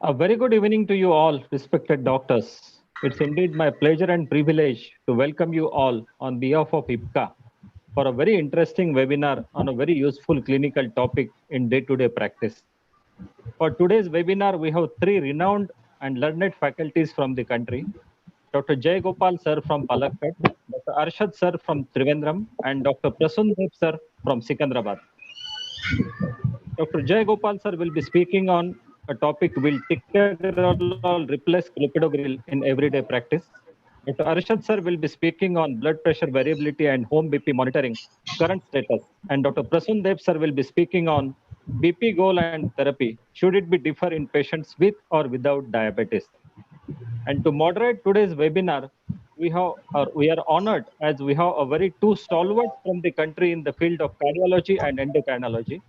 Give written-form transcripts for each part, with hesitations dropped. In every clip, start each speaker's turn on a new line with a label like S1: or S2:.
S1: A very good evening to you all, respected doctors. It's indeed my pleasure and privilege to welcome you all on behalf of IPCA for a very interesting webinar on a very useful clinical topic in day-to-day practice. For today's webinar, we have three renowned and learned faculties from the country: Dr. Jay Gopal sir from Palakkad, Dr. Arshad sir from Trivandrum, and Dr. Prasundeep sir from Sikandrabad. Dr. Jay Gopal sir will be speaking on a topic: will ticagrelor replace clopidogrel in everyday practice? Dr. Arshad sir will be speaking on blood pressure variability and home BP monitoring current status. And Dr. Prasundeep sir will be speaking on BP goal and therapy. Should it be differ in patients with or without diabetes? And to moderate today's webinar, we are honored as we have a very two stalwarts from the country in the field of cardiology and endocrinology.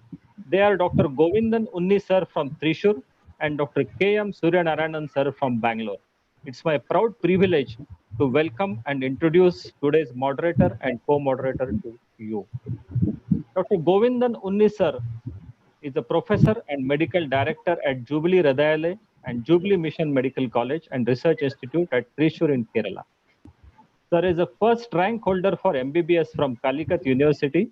S1: They are Dr. Govindan Unni sir from Thrissur and Dr. K.M. Suryanarayanan sir from Bangalore. It's my proud privilege to welcome and introduce today's moderator and co-moderator to you. Dr. Govindan Unni sir is a professor and medical director at Jubilee Radayale and Jubilee Mission Medical College and Research Institute at Thrissur in Kerala. Sir is a first rank holder for MBBS from Calicut University.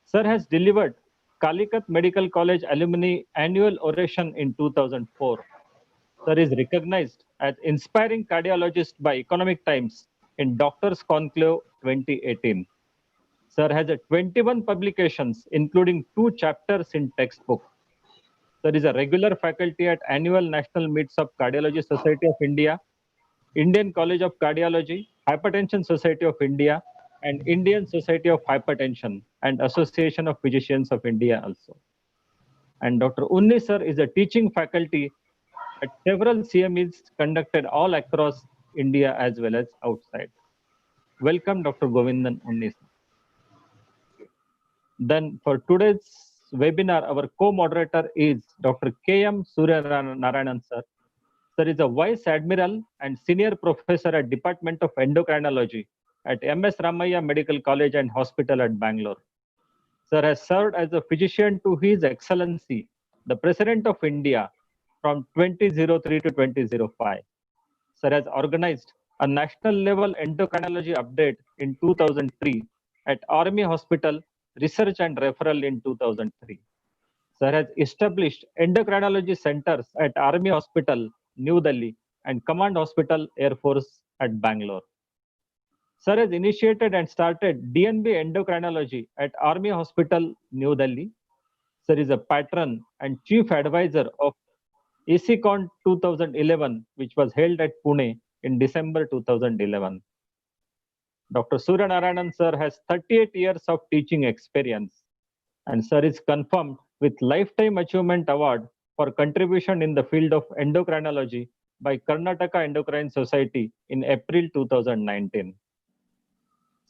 S1: Sir has delivered Calicut Medical College Alumni Annual Oration in 2004. Sir is recognized as inspiring cardiologist by Economic Times in Doctors Conclave 2018. Sir has a 21 publications, including 2 chapters in textbook. Sir is a regular faculty at annual national meets of Cardiology Society of India, Indian College of Cardiology, Hypertension Society of India, and Indian Society of Hypertension and Association of Physicians of India also. And Dr. Unni sir is a teaching faculty at several CMEs conducted all across India as well as outside. Welcome, Dr. Govindan Unni sir. Then for today's webinar, our co-moderator is Dr. K.M. Suryanarayanan sir. Sir is a Vice Admiral and Senior Professor at Department of Endocrinology at MS Ramaiah Medical College and Hospital at Bangalore. Sir has served as a physician to His Excellency, the President of India from 2003 to 2005. Sir has organized a national level endocrinology update in 2003 at Army Hospital Research and Referral in 2003. Sir has established endocrinology centers at Army Hospital, New Delhi, and Command Hospital, Air Force at Bangalore. Sir has initiated and started DNB endocrinology at Army Hospital, New Delhi. Sir is a patron and chief advisor of ACCON 2011, which was held at Pune in December 2011. Dr. Suryanarayanan sir has 38 years of teaching experience, and sir is confirmed with Lifetime Achievement Award for contribution in the field of endocrinology by Karnataka Endocrine Society in April 2019.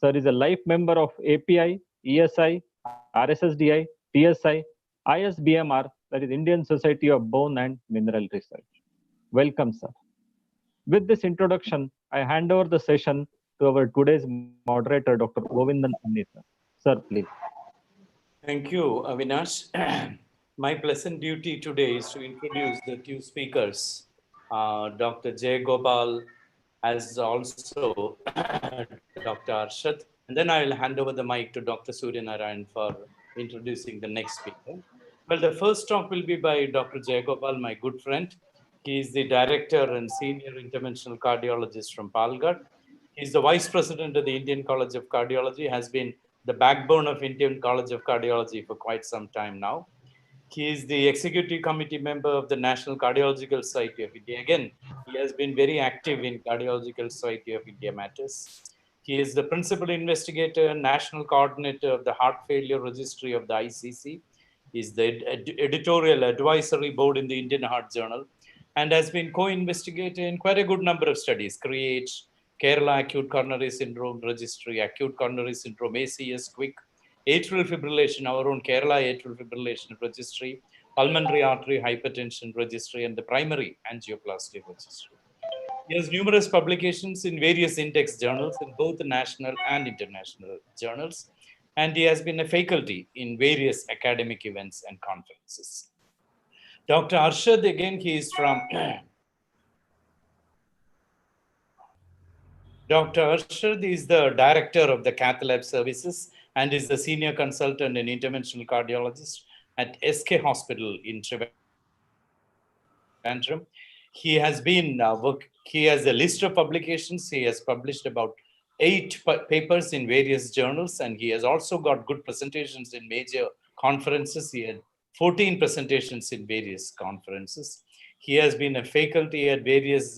S1: Sir is a life member of API, ESI, RSSDI, TSI, ISBMR, that is Indian Society of Bone and Mineral Research. Welcome, sir. With this introduction, I hand over the session to our today's moderator, Dr. Govindan Unni, sir. Sir, please.
S2: Thank you, Avinash. My pleasant duty today is to introduce the two speakers, Dr. Jay Gopal, as also Dr. Arshad. And then I will hand over the mic to Dr. Suryanarayan for introducing the next speaker. Well, the first talk will be by Dr. Jay Gopal, my good friend. He is the director and senior interventional cardiologist from Palghat. He is the vice president of the Indian College of Cardiology, has been the backbone of Indian College of Cardiology for quite some time now. He is the executive committee member of the National Cardiological Society of India. Again, he has been very active in Cardiological Society of India matters. He is the principal investigator and national coordinator of the Heart Failure Registry of the ICC. He is the editorial advisory board in the Indian Heart Journal and has been co-investigator in quite a good number of studies: CREATE, Kerala Acute Coronary Syndrome Registry, Acute Coronary Syndrome, ACS, QUIC, atrial fibrillation, our own Kerala Atrial Fibrillation Registry, Pulmonary Artery Hypertension Registry, and the Primary Angioplasty Registry. He has numerous publications in various index journals in both national and international journals, and he has been a faculty in various academic events and conferences. Dr. Arshad, again, he is from Dr. Arshad is the director of the Cath Lab Services and is the senior consultant and interventional cardiologist at SK Hospital in Trivandrum. He has been he has a list of publications. He has published about 8 papers in various journals, and he has also got good presentations in major conferences. He had 14 presentations in various conferences. He has been a faculty at various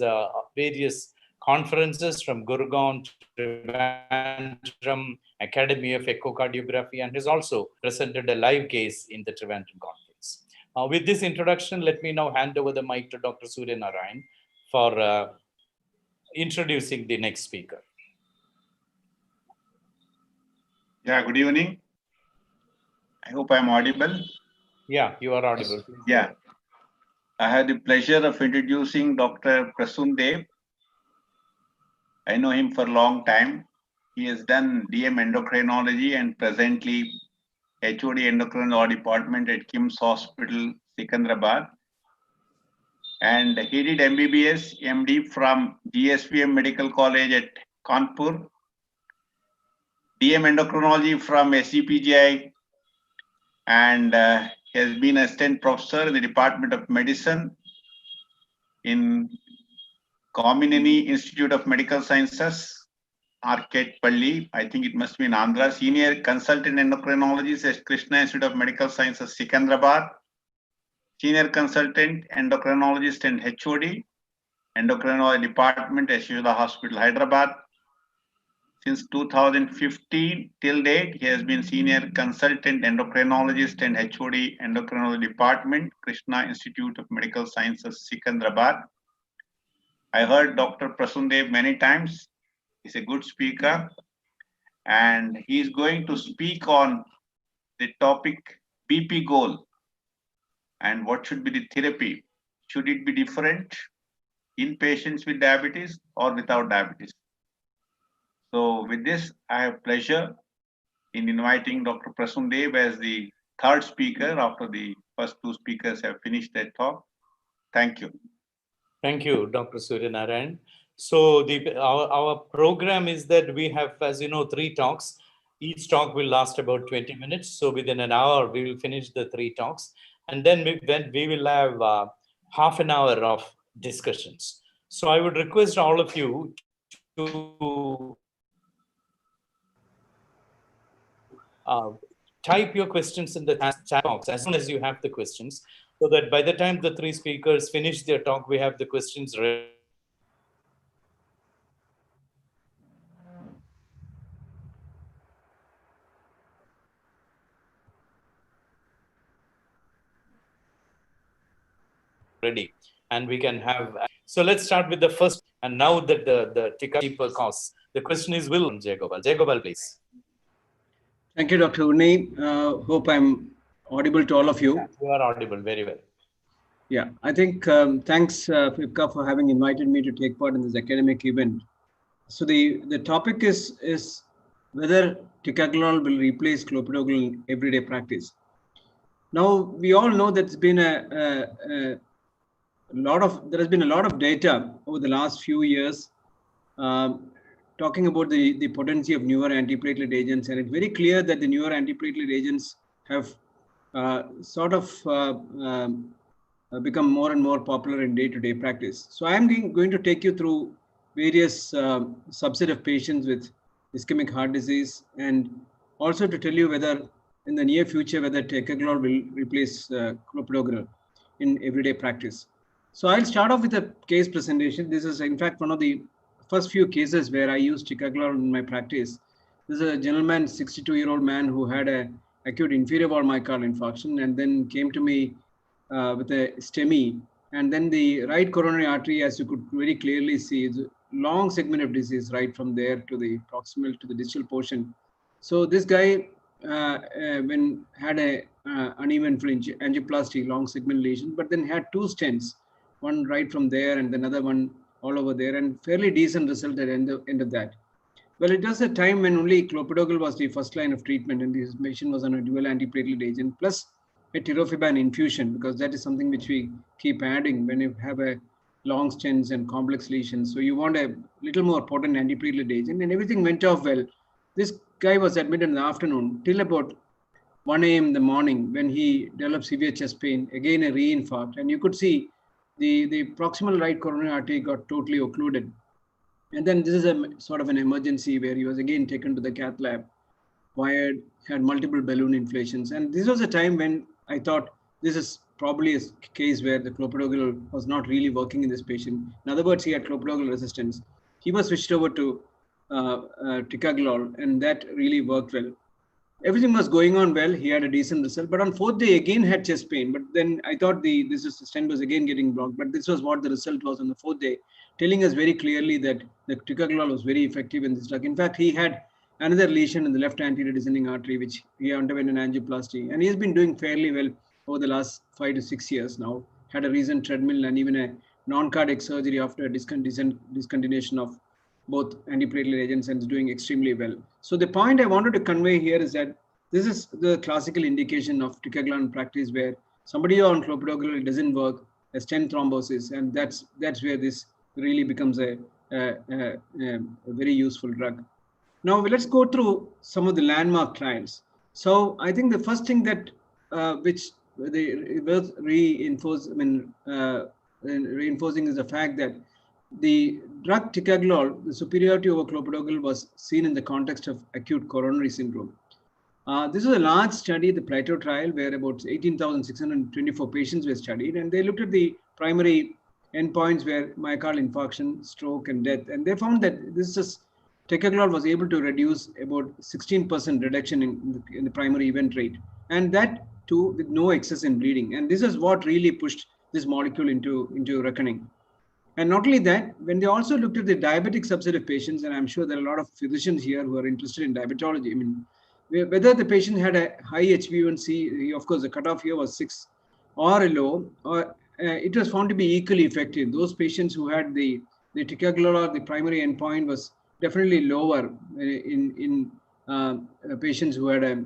S2: conferences from Gurgaon, Trivandrum, Academy of Echocardiography, and has also presented a live case in the Trivandrum conference. With this introduction, let me now hand over the mic to Dr. Surya Narayan for introducing the next speaker.
S3: Yeah, good evening. I hope I'm audible.
S2: Yeah, you are audible.
S3: Yeah. I have the pleasure of introducing Dr. Prasoon Dev. I know him for a long time. He has done DM endocrinology and presently HOD endocrinology department at KIMS Hospital, Secunderabad. And he did MBBS, MD from GSVM Medical College at Kanpur. DM endocrinology from SGPGI, and he has been assistant professor in the Department of Medicine in Komineni Institute of Medical Sciences, Arketpalli. I think it must be in Andhra. Senior consultant endocrinologist at Krishna Institute of Medical Sciences, Secunderabad. Senior consultant endocrinologist and HOD, endocrinology department at Yashoda Hospital, Hyderabad. Since 2015 till date, he has been senior consultant endocrinologist and HOD endocrinology department, Krishna Institute of Medical Sciences, Secunderabad. I heard Dr. Prasoon Dev many times. He's a good speaker, and he's going to speak on the topic BP goal and what should be the therapy. Should it be different in patients with diabetes or without diabetes? So with this, I have pleasure in inviting Dr. Prasoon Dev as the third speaker after the first 2 speakers have finished their talk. Thank you.
S2: Thank you, Dr. Surya Narayan. So our program is that we have, as you know, 3 talks. Each talk will last about 20 minutes. So within an hour, we will finish the 3 talks. And then we will have half an hour of discussions. So I would request all of you to type your questions in the chat box as soon as you have the questions, so that by the time the 3 speakers finish their talk, we have the questions ready. And we can have, so let's start with the first. And now that the cheaper costs, the question is will Jay Gopal. Jay Gopal, please.
S4: Thank you, Dr. Unni. Hope I'm audible to all of you.
S2: You are audible very well.
S4: Yeah, I think thanks, IPCA, for having invited me to take part in this academic event. So the topic is whether ticagrelor will replace clopidogrel in everyday practice. Now, we all know that there has been a lot of data over the last few years talking about the potency of newer antiplatelet agents, and it's very clear that the newer antiplatelet agents have become more and more popular in day-to-day practice. So I am going to take you through various subset of patients with ischemic heart disease, and also to tell you whether in the near future whether ticagrelor will replace clopidogrel in everyday practice. So I'll start off with a case presentation. This is in fact one of the first few cases where I used ticagrelor in my practice. This is a gentleman, 62-year-old man who had an acute inferior wall myocardial infarction and then came to me with a STEMI. And then the right coronary artery, as you could very clearly see, is a long segment of disease right from there to the proximal to the distal portion. So this guy when had a uneventful angioplasty, long segment lesion, but then had 2 stents, one right from there and another one all over there, and fairly decent result at end of that. Well, it was a time when only clopidogrel was the first line of treatment, and this patient was on a dual antiplatelet agent plus a tirofiban infusion, because that is something which we keep adding when you have a long stents and complex lesions. So you want a little more potent antiplatelet agent, and everything went off well. This guy was admitted in the afternoon till about 1 a.m. in the morning when he developed severe chest pain, again a reinfarct, and you could see the proximal right coronary artery got totally occluded. And then this is a sort of an emergency where he was again taken to the cath lab, wired, had multiple balloon inflations. And this was a time when I thought this is probably a case where the clopidogrel was not really working in this patient. In other words, he had clopidogrel resistance. He was switched over to ticagrelor, and that really worked well. Everything was going on well. He had a decent result, but on 4th day again had chest pain. But then I thought the stent was again getting blocked. But this was what the result was on the 4th day, telling us very clearly that the ticagrelor was very effective in this drug. In fact, he had another lesion in the left anterior descending artery, which he underwent an angioplasty, and he has been doing fairly well over the last 5 to 6 years now. Had a recent treadmill and even a non-cardiac surgery after a discontinuation of both antiplatelet agents, and is doing extremely well. So the point I wanted to convey here is that this is the classical indication of ticagrelor in practice, where somebody on clopidogrel, it doesn't work, a stent thrombosis, and that's where this really becomes a very useful drug. Now let's go through some of the landmark trials. So I think the first thing that which they both reinforcing is the fact that the drug ticagrelor, the superiority over clopidogrel, was seen in the context of acute coronary syndrome. This was a large study, the Plateau trial, where about 18,624 patients were studied, and they looked at the primary endpoints where myocardial infarction, stroke, and death. And they found that ticagrelor was able to reduce about 16% reduction in the primary event rate, and that too with no excess in bleeding. And this is what really pushed this molecule into reckoning. And not only that, when they also looked at the diabetic subset of patients, and I'm sure there are a lot of physicians here who are interested in diabetology. I mean, whether the patient had a high HbA1c, of course, the cutoff here was 6, or a low, or it was found to be equally effective. Those patients who had the ticagrelor, the primary endpoint was definitely lower in patients who had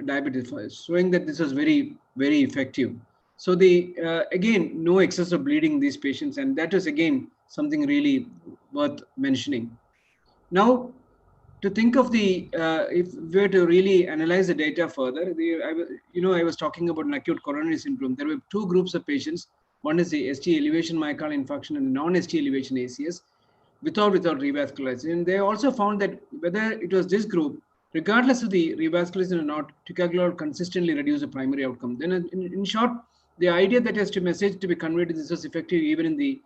S4: diabetes, showing that this was very, very effective. So again, no excessive bleeding in these patients, and that is again something really worth mentioning. Now, to think of if we were to really analyze the data further, I was talking about an acute coronary syndrome. There were 2 groups of patients. One is the ST elevation myocardial infarction and non-ST elevation ACS without revascularization. And they also found that whether it was this group, regardless of the revascularization or not, ticagrelor consistently reduced the primary outcome. Then in short, the idea that has to message to be conveyed is this was effective even in the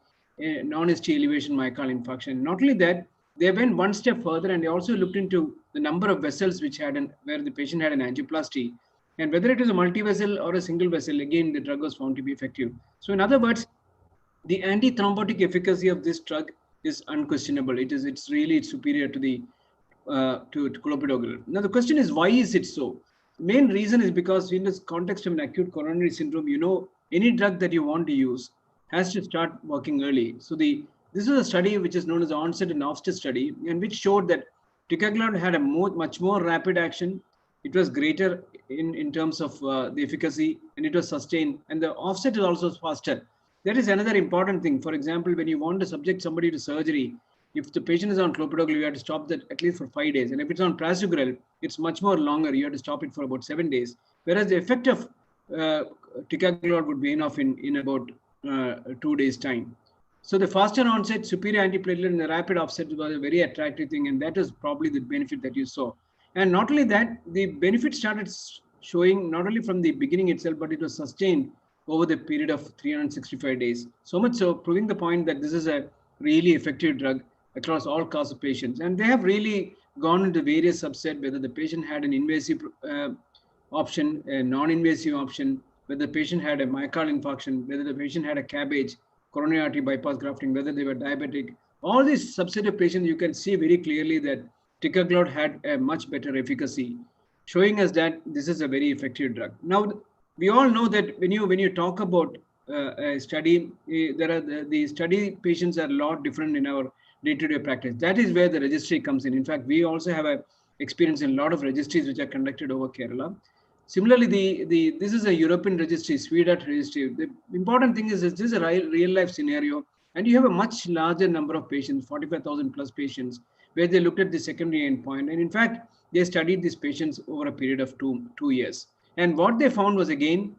S4: non-ST elevation myocardial infarction. Not only that, they went one step further, and they also looked into the number of vessels where the patient had an angioplasty, and whether it was a multi-vessel or a single vessel, again, the drug was found to be effective. So in other words, the anti-thrombotic efficacy of this drug is unquestionable. It's really superior to clopidogrel. Now the question is, why is it so? The main reason is because in this context of an acute coronary syndrome, any drug that you want to use has to start working early. So this is a study which is known as the onset and offset study, and which showed that ticagrelor had a much more rapid action. It was greater in terms of the efficacy, and it was sustained, and the offset is also faster. That is another important thing. For example, when you want to subject somebody to surgery, if the patient is on clopidogrel, you have to stop that at least for 5 days. And if it's on prasugrel, it's much more longer. You have to stop it for about 7 days. Whereas the effect of ticagrelor would wane off in about 2 days' time. So the faster onset, superior antiplatelet, and the rapid offset was a very attractive thing. And that is probably the benefit that you saw. And not only that, the benefit started showing not only from the beginning itself, but it was sustained over the period of 365 days. So much so, proving the point that this is a really effective drug across all classes of patients. And they have really gone into various subsets, whether the patient had an invasive option, a non-invasive option, whether the patient had a myocardial infarction, whether the patient had a CABG, coronary artery bypass grafting, whether they were diabetic. All these subset of patients, you can see very clearly that ticagrelor had a much better efficacy, showing us that this is a very effective drug. Now, we all know that when you talk about a study, the study patients are a lot different in our day-to-day practice. That is where the registry comes in. In fact, we also have a experience in a lot of registries which are conducted over Kerala. Similarly, this is a European registry, SWEDAT registry. The important thing is this is a real life scenario, and you have a much larger number of patients, 45,000 plus patients, where they looked at the secondary endpoint. And in fact, they studied these patients over a period of two years. And what they found was, again,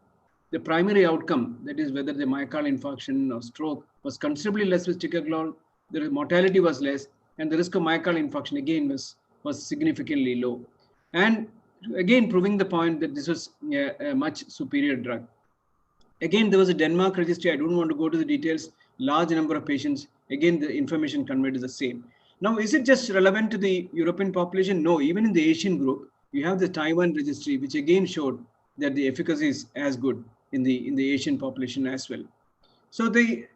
S4: the primary outcome, that is whether the myocardial infarction or stroke, was considerably less with ticagrelor, the mortality was less, and the risk of myocardial infarction again was significantly low. And again, proving the point that this was a much superior drug. Again, there was a Denmark registry. I don't want to go to the details. Large number of patients. Again, the information conveyed is the same. Now, is it just relevant to the European population? No, even in the Asian group, you have the Taiwan registry, which again showed that the efficacy is as good in the Asian population as well. So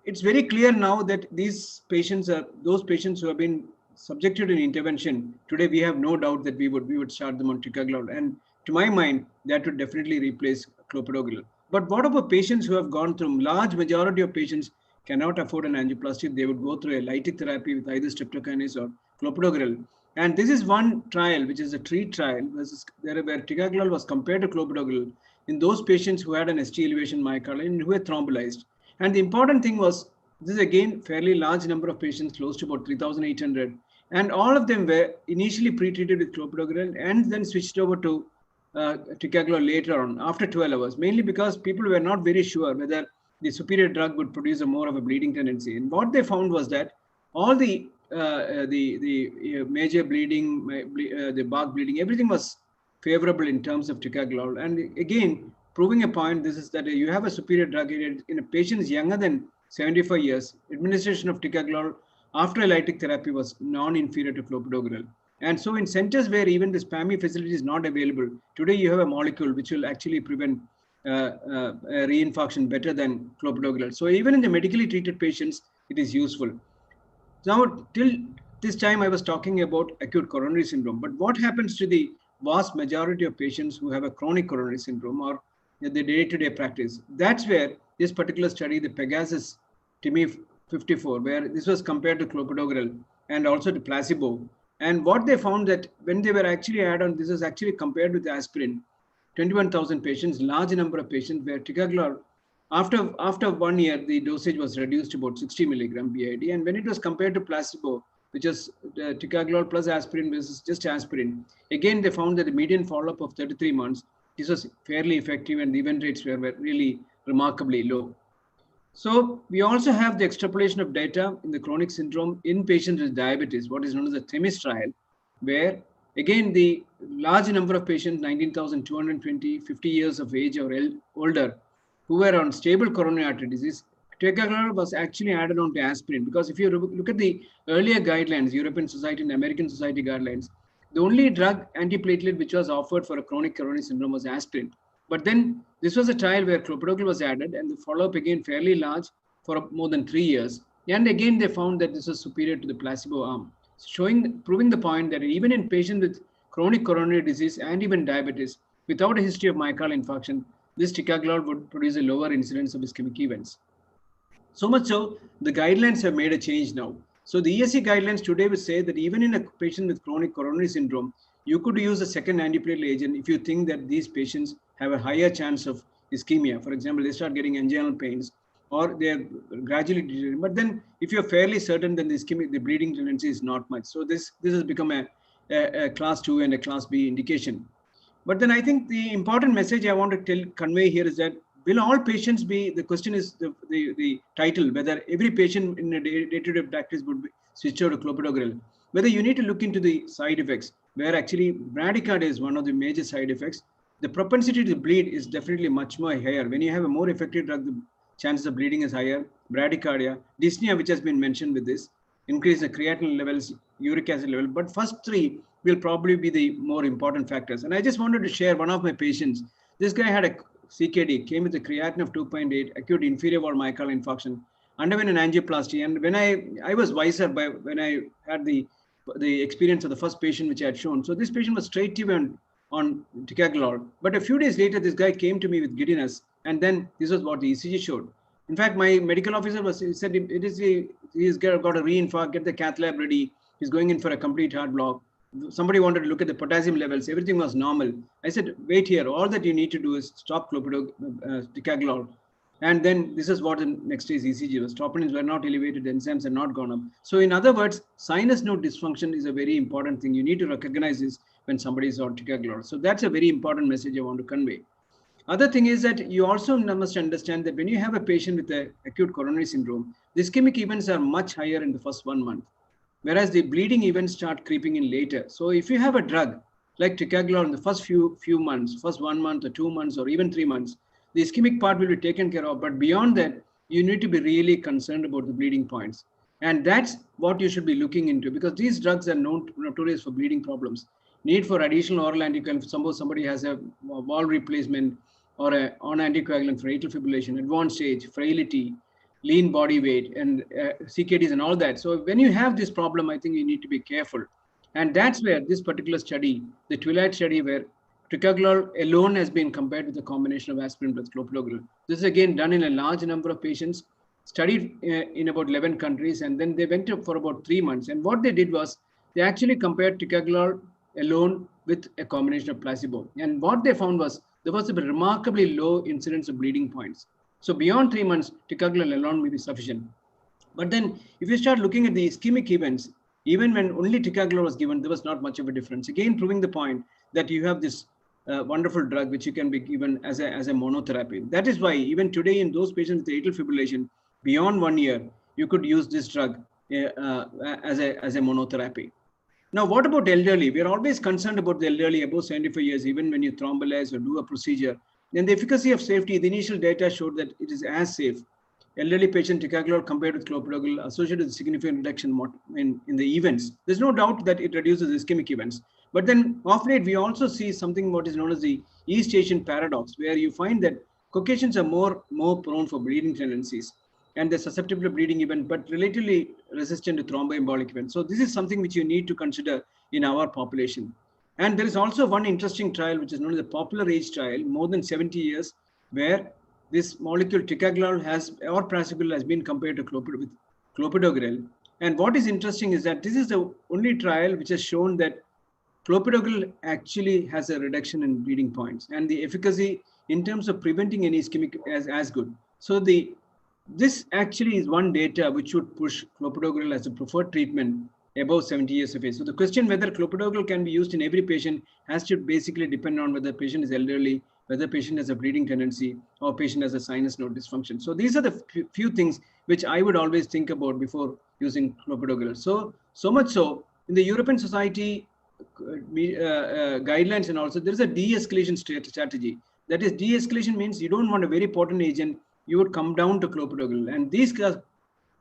S4: it's very clear now that these patients are those patients who have been subjected to an intervention. Today, we have no doubt that we would start them on ticagrelor, and to my mind, that would definitely replace clopidogrel. But what about patients who have gone through? Large majority of patients cannot afford an angioplasty. They would go through a lytic therapy with either streptokinase or clopidogrel. And this is one trial, which is a TREAT trial, where ticagrelor was compared to clopidogrel in those patients who had an ST elevation myocardium and who were thrombolized. And the important thing was, this is again fairly large number of patients, close to about 3,800. And all of them were initially pre-treated with clopidogrel and then switched over to ticagrelor later on, after 12 hours, mainly because people were not very sure whether the superior drug would produce more of a bleeding tendency. And what they found was that all the major bleeding, the BARC bleeding, everything was favorable in terms of ticagrelor. And again, proving a point, this is that you have a superior drug in a patients younger than 75 years. Administration of ticagrelor after a lytic therapy was non-inferior to clopidogrel. And so in centers where even the SPAMI facility is not available, today you have a molecule which will actually prevent reinfarction better than clopidogrel. So even in the medically treated patients, it is useful. Now, till this time, I was talking about acute coronary syndrome. But what happens to the vast majority of patients who have a chronic coronary syndrome or the day-to-day practice? That's where this particular study, the Pegasus TIMI 54, where this was compared to clopidogrel and also to placebo. And what they found that when they were actually added on, this was actually compared with aspirin, 21,000 patients, large number of patients, where ticagrelor, after 1 year, the dosage was reduced to about 60 milligram BID. And when it was compared to placebo, which is ticagrelor plus aspirin versus just aspirin, again, they found that the median follow-up of 33 months, this was fairly effective and the event rates were really remarkably low. So we also have the extrapolation of data in the chronic syndrome in patients with diabetes, what is known as the THEMIS trial, where again, the large number of patients, 19,220, 50 years of age or older, who were on stable coronary artery disease, ticagrelor was actually added on to aspirin, because if you look at the earlier guidelines, European Society and American Society guidelines, the only drug antiplatelet which was offered for a chronic coronary syndrome was aspirin. But then this was a trial where clopidogrel was added, and the follow-up again fairly large for more than 3 years. And again, they found that this was superior to the placebo arm, proving the point that even in patients with chronic coronary disease and even diabetes, without a history of myocardial infarction, this ticagrelor would produce a lower incidence of ischemic events. So much so, the guidelines have made a change now. So the ESC guidelines today will say that even in a patient with chronic coronary syndrome, you could use a second antiplatelet agent if you think that these patients have a higher chance of ischemia. For example, they start getting anginal pains or they're gradually deteriorating. But then if you're fairly certain that the bleeding tendency is not much. So this has become a class 2 and a class B indication. But then I think the important message I want to convey here is that will all patients be, the question is the title, whether every patient in a day-to-day practice would be switched over to clopidogrel, whether you need to look into the side effects, where actually bradycardia is one of the major side effects. The propensity to bleed is definitely much more higher. When you have a more effective drug, the chances of bleeding is higher. Bradycardia, dyspnea, which has been mentioned with this, increase the creatinine levels, uric acid level. But first three will probably be the more important factors. And I just wanted to share one of my patients. This guy had a CKD, came with a creatinine of 2.8, acute inferior wall myocardial infarction, underwent an angioplasty. And when I was wiser by when I had the experience of the first patient which I had shown. So this patient was straight to on ticagrelor. But a few days later, this guy came to me with giddiness. And then this was what the ECG showed. In fact, my medical officer said he's got a reinfarct, get the cath lab ready. He's going in for a complete heart block. somebody wanted to look at the potassium levels. Everything was normal. I said, wait here. All that you need to do is stop ticagrelor. And then this is what the next day's ECG was. Troponins were not elevated, enzymes had not gone up. So in other words, sinus node dysfunction is a very important thing. You need to recognize this when somebody is on ticagrelor. So that's a very important message I want to convey. Other thing is that you also must understand that when you have a patient with an acute coronary syndrome, the ischemic events are much higher in the first 1 month, whereas the bleeding events start creeping in later. So if you have a drug like ticagrelor in the first few months, first 1 month or 2 months or even 3 months, the ischemic part will be taken care of. But beyond that, you need to be really concerned about the bleeding points. And that's what you should be looking into, because these drugs are notorious for bleeding problems. Need for additional oral anticoagulant. Suppose somebody has a valve replacement or on anticoagulant for atrial fibrillation, advanced age, frailty, lean body weight, and CKDs and all that. So when you have this problem, I think you need to be careful. And that's where this particular study, the Twilight study, where ticagrelor alone has been compared with the combination of aspirin plus clopidogrel. This is again done in a large number of patients, studied in about 11 countries, and then they went up for about 3 months. And what they did was they actually compared ticagrelor alone with a combination of placebo. And what they found was there was a remarkably low incidence of bleeding points. So beyond 3 months, ticagrelor alone may be sufficient. But then if you start looking at the ischemic events, even when only ticagrelor was given, there was not much of a difference. Again, proving the point that you have this wonderful drug which you can be given as a monotherapy. That is why even today in those patients with atrial fibrillation beyond 1 year, you could use this drug as a monotherapy. Now, what about elderly? We are always concerned about the elderly above 75 years, even when you thrombolize or do a procedure. Then the efficacy of safety, the initial data showed that it is as safe. Elderly patient ticagrelor compared with clopidogrel associated with significant reduction in the events. There's no doubt that it reduces ischemic events. But then of late, we also see something what is known as the East Asian paradox, where you find that Caucasians are more prone for bleeding tendencies, and they're susceptible to bleeding event, but relatively resistant to thromboembolic events. So this is something which you need to consider in our population. And there is also one interesting trial, which is known as the Popular Age trial, more than 70 years, where this molecule ticagrelor or prasugrel has been compared to clopidogrel. And what is interesting is that this is the only trial which has shown that clopidogrel actually has a reduction in bleeding points, and the efficacy in terms of preventing any ischemic as good. So this actually is one data which would push clopidogrel as a preferred treatment above 70 years of age. So the question whether clopidogrel can be used in every patient has to basically depend on whether the patient is elderly, whether the patient has a bleeding tendency, or patient has a sinus node dysfunction. So these are the few things which I would always think about before using clopidogrel. So much so, in the European Society guidelines, and also there is a de-escalation strategy. That is, de-escalation means you don't want a very potent agent, you would come down to clopidogrel. And these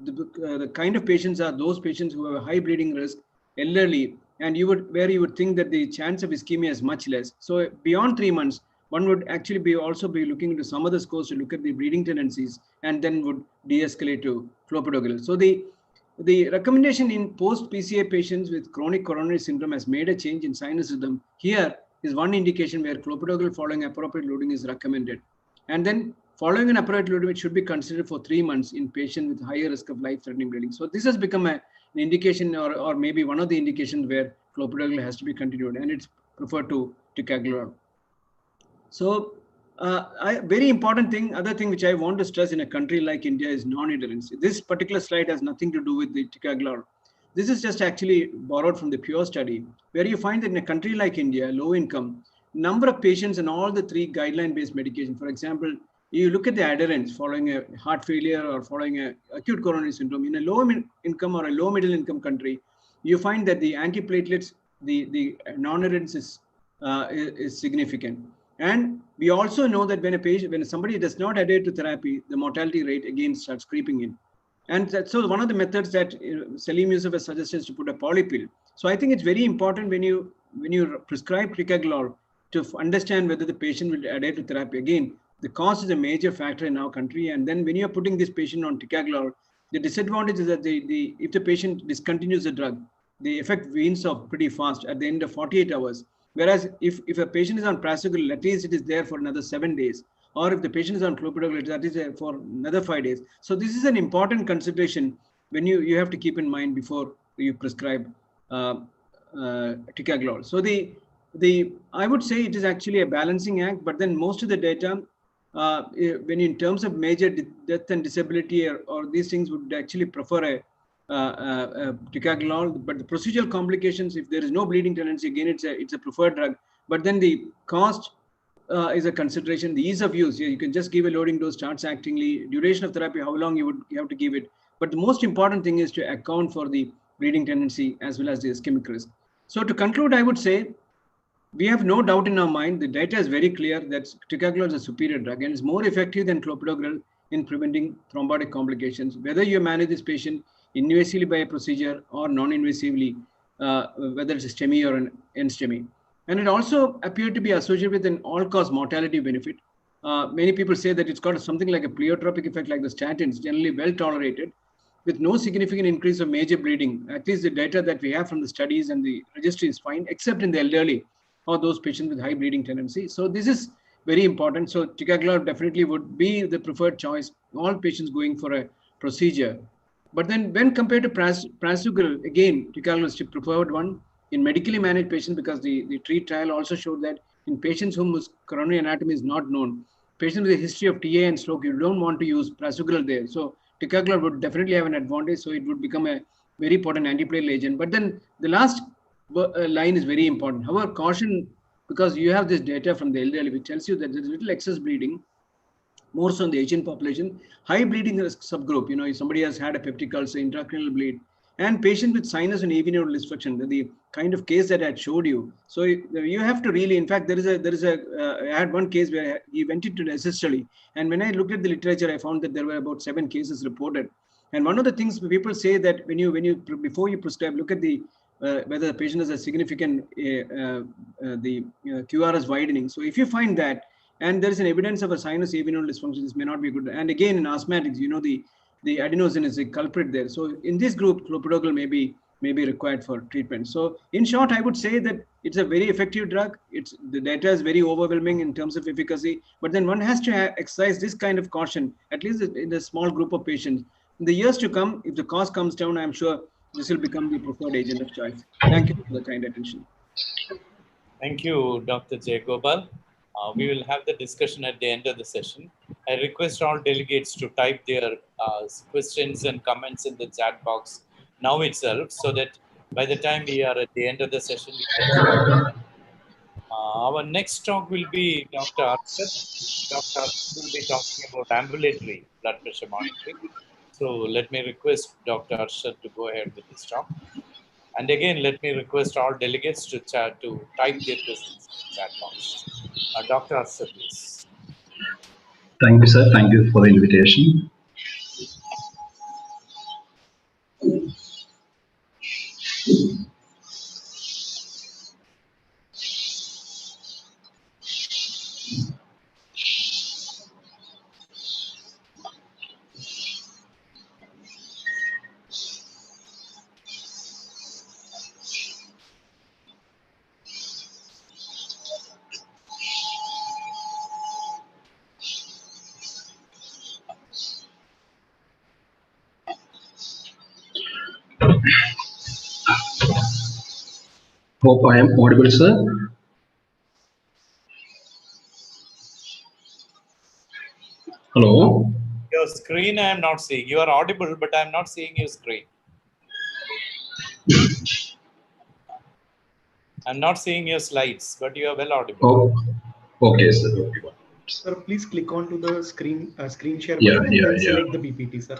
S4: the kind of patients are those patients who have a high bleeding risk, elderly, and you would think that the chance of ischemia is much less. So beyond 3 months, one would actually also be looking into some other scores to look at the bleeding tendencies, and then would de-escalate to clopidogrel. So the recommendation in post-PCA patients with chronic coronary syndrome has made a change in sinus rhythm. Here is one indication where clopidogrel following appropriate loading is recommended. And then following an appropriate loading, it should be considered for 3 months in patients with higher risk of life-threatening bleeding. So this has become an indication, or maybe one of the indications where clopidogrel has to be continued, and it's preferred to ticagrelor. So very important thing, other thing which I want to stress in a country like India is non-adherence. This particular slide has nothing to do with the ticagrelor. This is just actually borrowed from the PURE study, where you find that in a country like India, low income, number of patients in all the 3 guideline-based medication. For example, you look at the adherence following a heart failure or following a acute coronary syndrome in a low income or a low middle income country, you find that the antiplatelets, the non-adherence is significant. And we also know that when somebody does not adhere to therapy, the mortality rate again starts creeping in. And so one of the methods that Salim Yusuf has suggested is to put a polypill. So I think it's very important when you prescribe ticagrelor to understand whether the patient will adhere to therapy. Again, the cost is a major factor in our country. And then when you're putting this patient on ticagrelor, the disadvantage is that if the patient discontinues the drug, the effect wanes off pretty fast at the end of 48 hours. Whereas if a patient is on prasugrel, at least it is there for another 7 days. Or if the patient is on clopidogrel, that is there for another 5 days. So this is an important consideration when you have to keep in mind before you prescribe ticagrelor. So I would say it is actually a balancing act, but then most of the data, when in terms of major death and disability or these things, would actually prefer a ticagrelor. But the procedural complications, if there is no bleeding tendency, again it's a preferred drug. But then the cost is a consideration. The ease of use, you can just give a loading dose, starts actingly. Duration of therapy, how long you have to give it. But the most important thing is to account for the bleeding tendency as well as the ischemic risk. So to conclude, I would say we have no doubt in our mind. The data is very clear that ticagrelor is a superior drug and is more effective than clopidogrel in preventing thrombotic complications. Whether you manage this patient invasively by a procedure or non-invasively, whether it's a STEMI or an NSTEMI. And it also appeared to be associated with an all-cause mortality benefit. Many people say that it's got something like a pleiotropic effect like the statins, generally well tolerated, with no significant increase of major bleeding. At least the data that we have from the studies and the registry is fine, except in the elderly or those patients with high bleeding tendency. So this is very important. So ticagrelor definitely would be the preferred choice, all patients going for a procedure. But then when compared to prasugrel, again, ticagrelor is the preferred one in medically managed patients, because the TREAT trial also showed that in patients whose coronary anatomy is not known, patients with a history of TA and stroke, you don't want to use prasugrel there. So ticagrelor would definitely have an advantage. So it would become a very potent antiplatelet agent. But then the last line is very important. However, caution, because you have this data from the elderly, which tells you that there's little excess bleeding, more so in the Asian population, high bleeding risk subgroup. If somebody has had a peptic ulcer, intracranial bleed, and patient with sinus and AV nodal dysfunction, the kind of case that I had showed you. So you have to really, in fact, there is a I had one case where he went into necessarily, and when I looked at the literature, I found that there were about 7 cases reported. And one of the things people say that before you prescribe, look at the whether the patient has a significant the QRS widening. So if you find that, and there is an evidence of a sinus AV nodal dysfunction, this may not be good. And again, in asthmatics, the adenosine is a culprit there. So in this group, clopidogrel may be required for treatment. So in short, I would say that it's a very effective drug. The data is very overwhelming in terms of efficacy, but then one has to exercise this kind of caution, at least in a small group of patients. In the years to come, if the cost comes down, I'm sure this will become the preferred agent of choice. Thank you for the kind attention.
S2: Thank you, Dr. Jayagopal. We will have the discussion at the end of the session. I request all delegates to type their questions and comments in the chat box now itself, so that by the time we are at the end of the session, we can our next talk will be Dr. Arshad. Dr. Arshad will be talking about ambulatory blood pressure monitoring. So let me request Dr. Arshad to go ahead with this talk. And again, let me request all delegates to type their questions in the chat box. Dr. Arshad, please.
S5: Thank you, sir. Thank you for the invitation. Hope I am audible, sir. Hello.
S2: Your screen I am not seeing. You are audible, but I am not seeing your screen. I'm not seeing your slides, but you are well audible.
S5: Oh, okay, sir. Okay.
S6: Sir, please click onto the screen share button and then select the PPT, sir.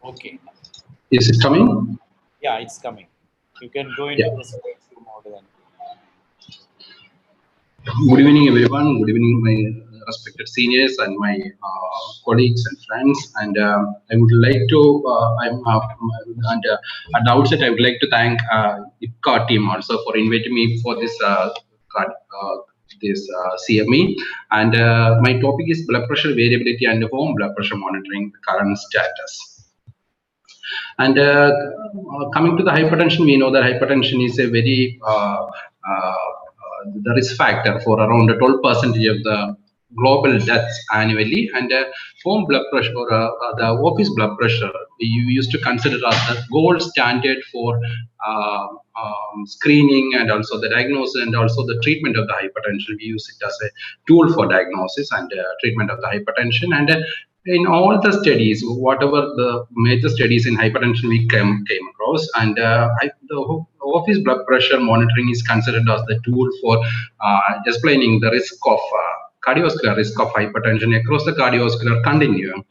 S2: Okay.
S5: Is it coming?
S2: Yeah, it's coming. You can go into the slideshow mode then.
S5: Good evening, everyone. Good evening, my respected seniors and my colleagues and friends. And I would like to, at the outset, I would like to thank IPCA team also for inviting me for this CME. And my topic is blood pressure variability and home blood pressure monitoring, current status. And coming to the hypertension, we know that hypertension is a very the risk factor for around 12% of the global deaths annually, and home blood pressure or the office blood pressure, we used to consider as the gold standard for screening and also the diagnosis and also the treatment of the hypertension. We use it as a tool for diagnosis and treatment of the hypertension. And in all the studies, whatever the major studies in hypertension we came across, and the office blood pressure monitoring is considered as the tool for explaining the risk of cardiovascular risk of hypertension across the cardiovascular continuum.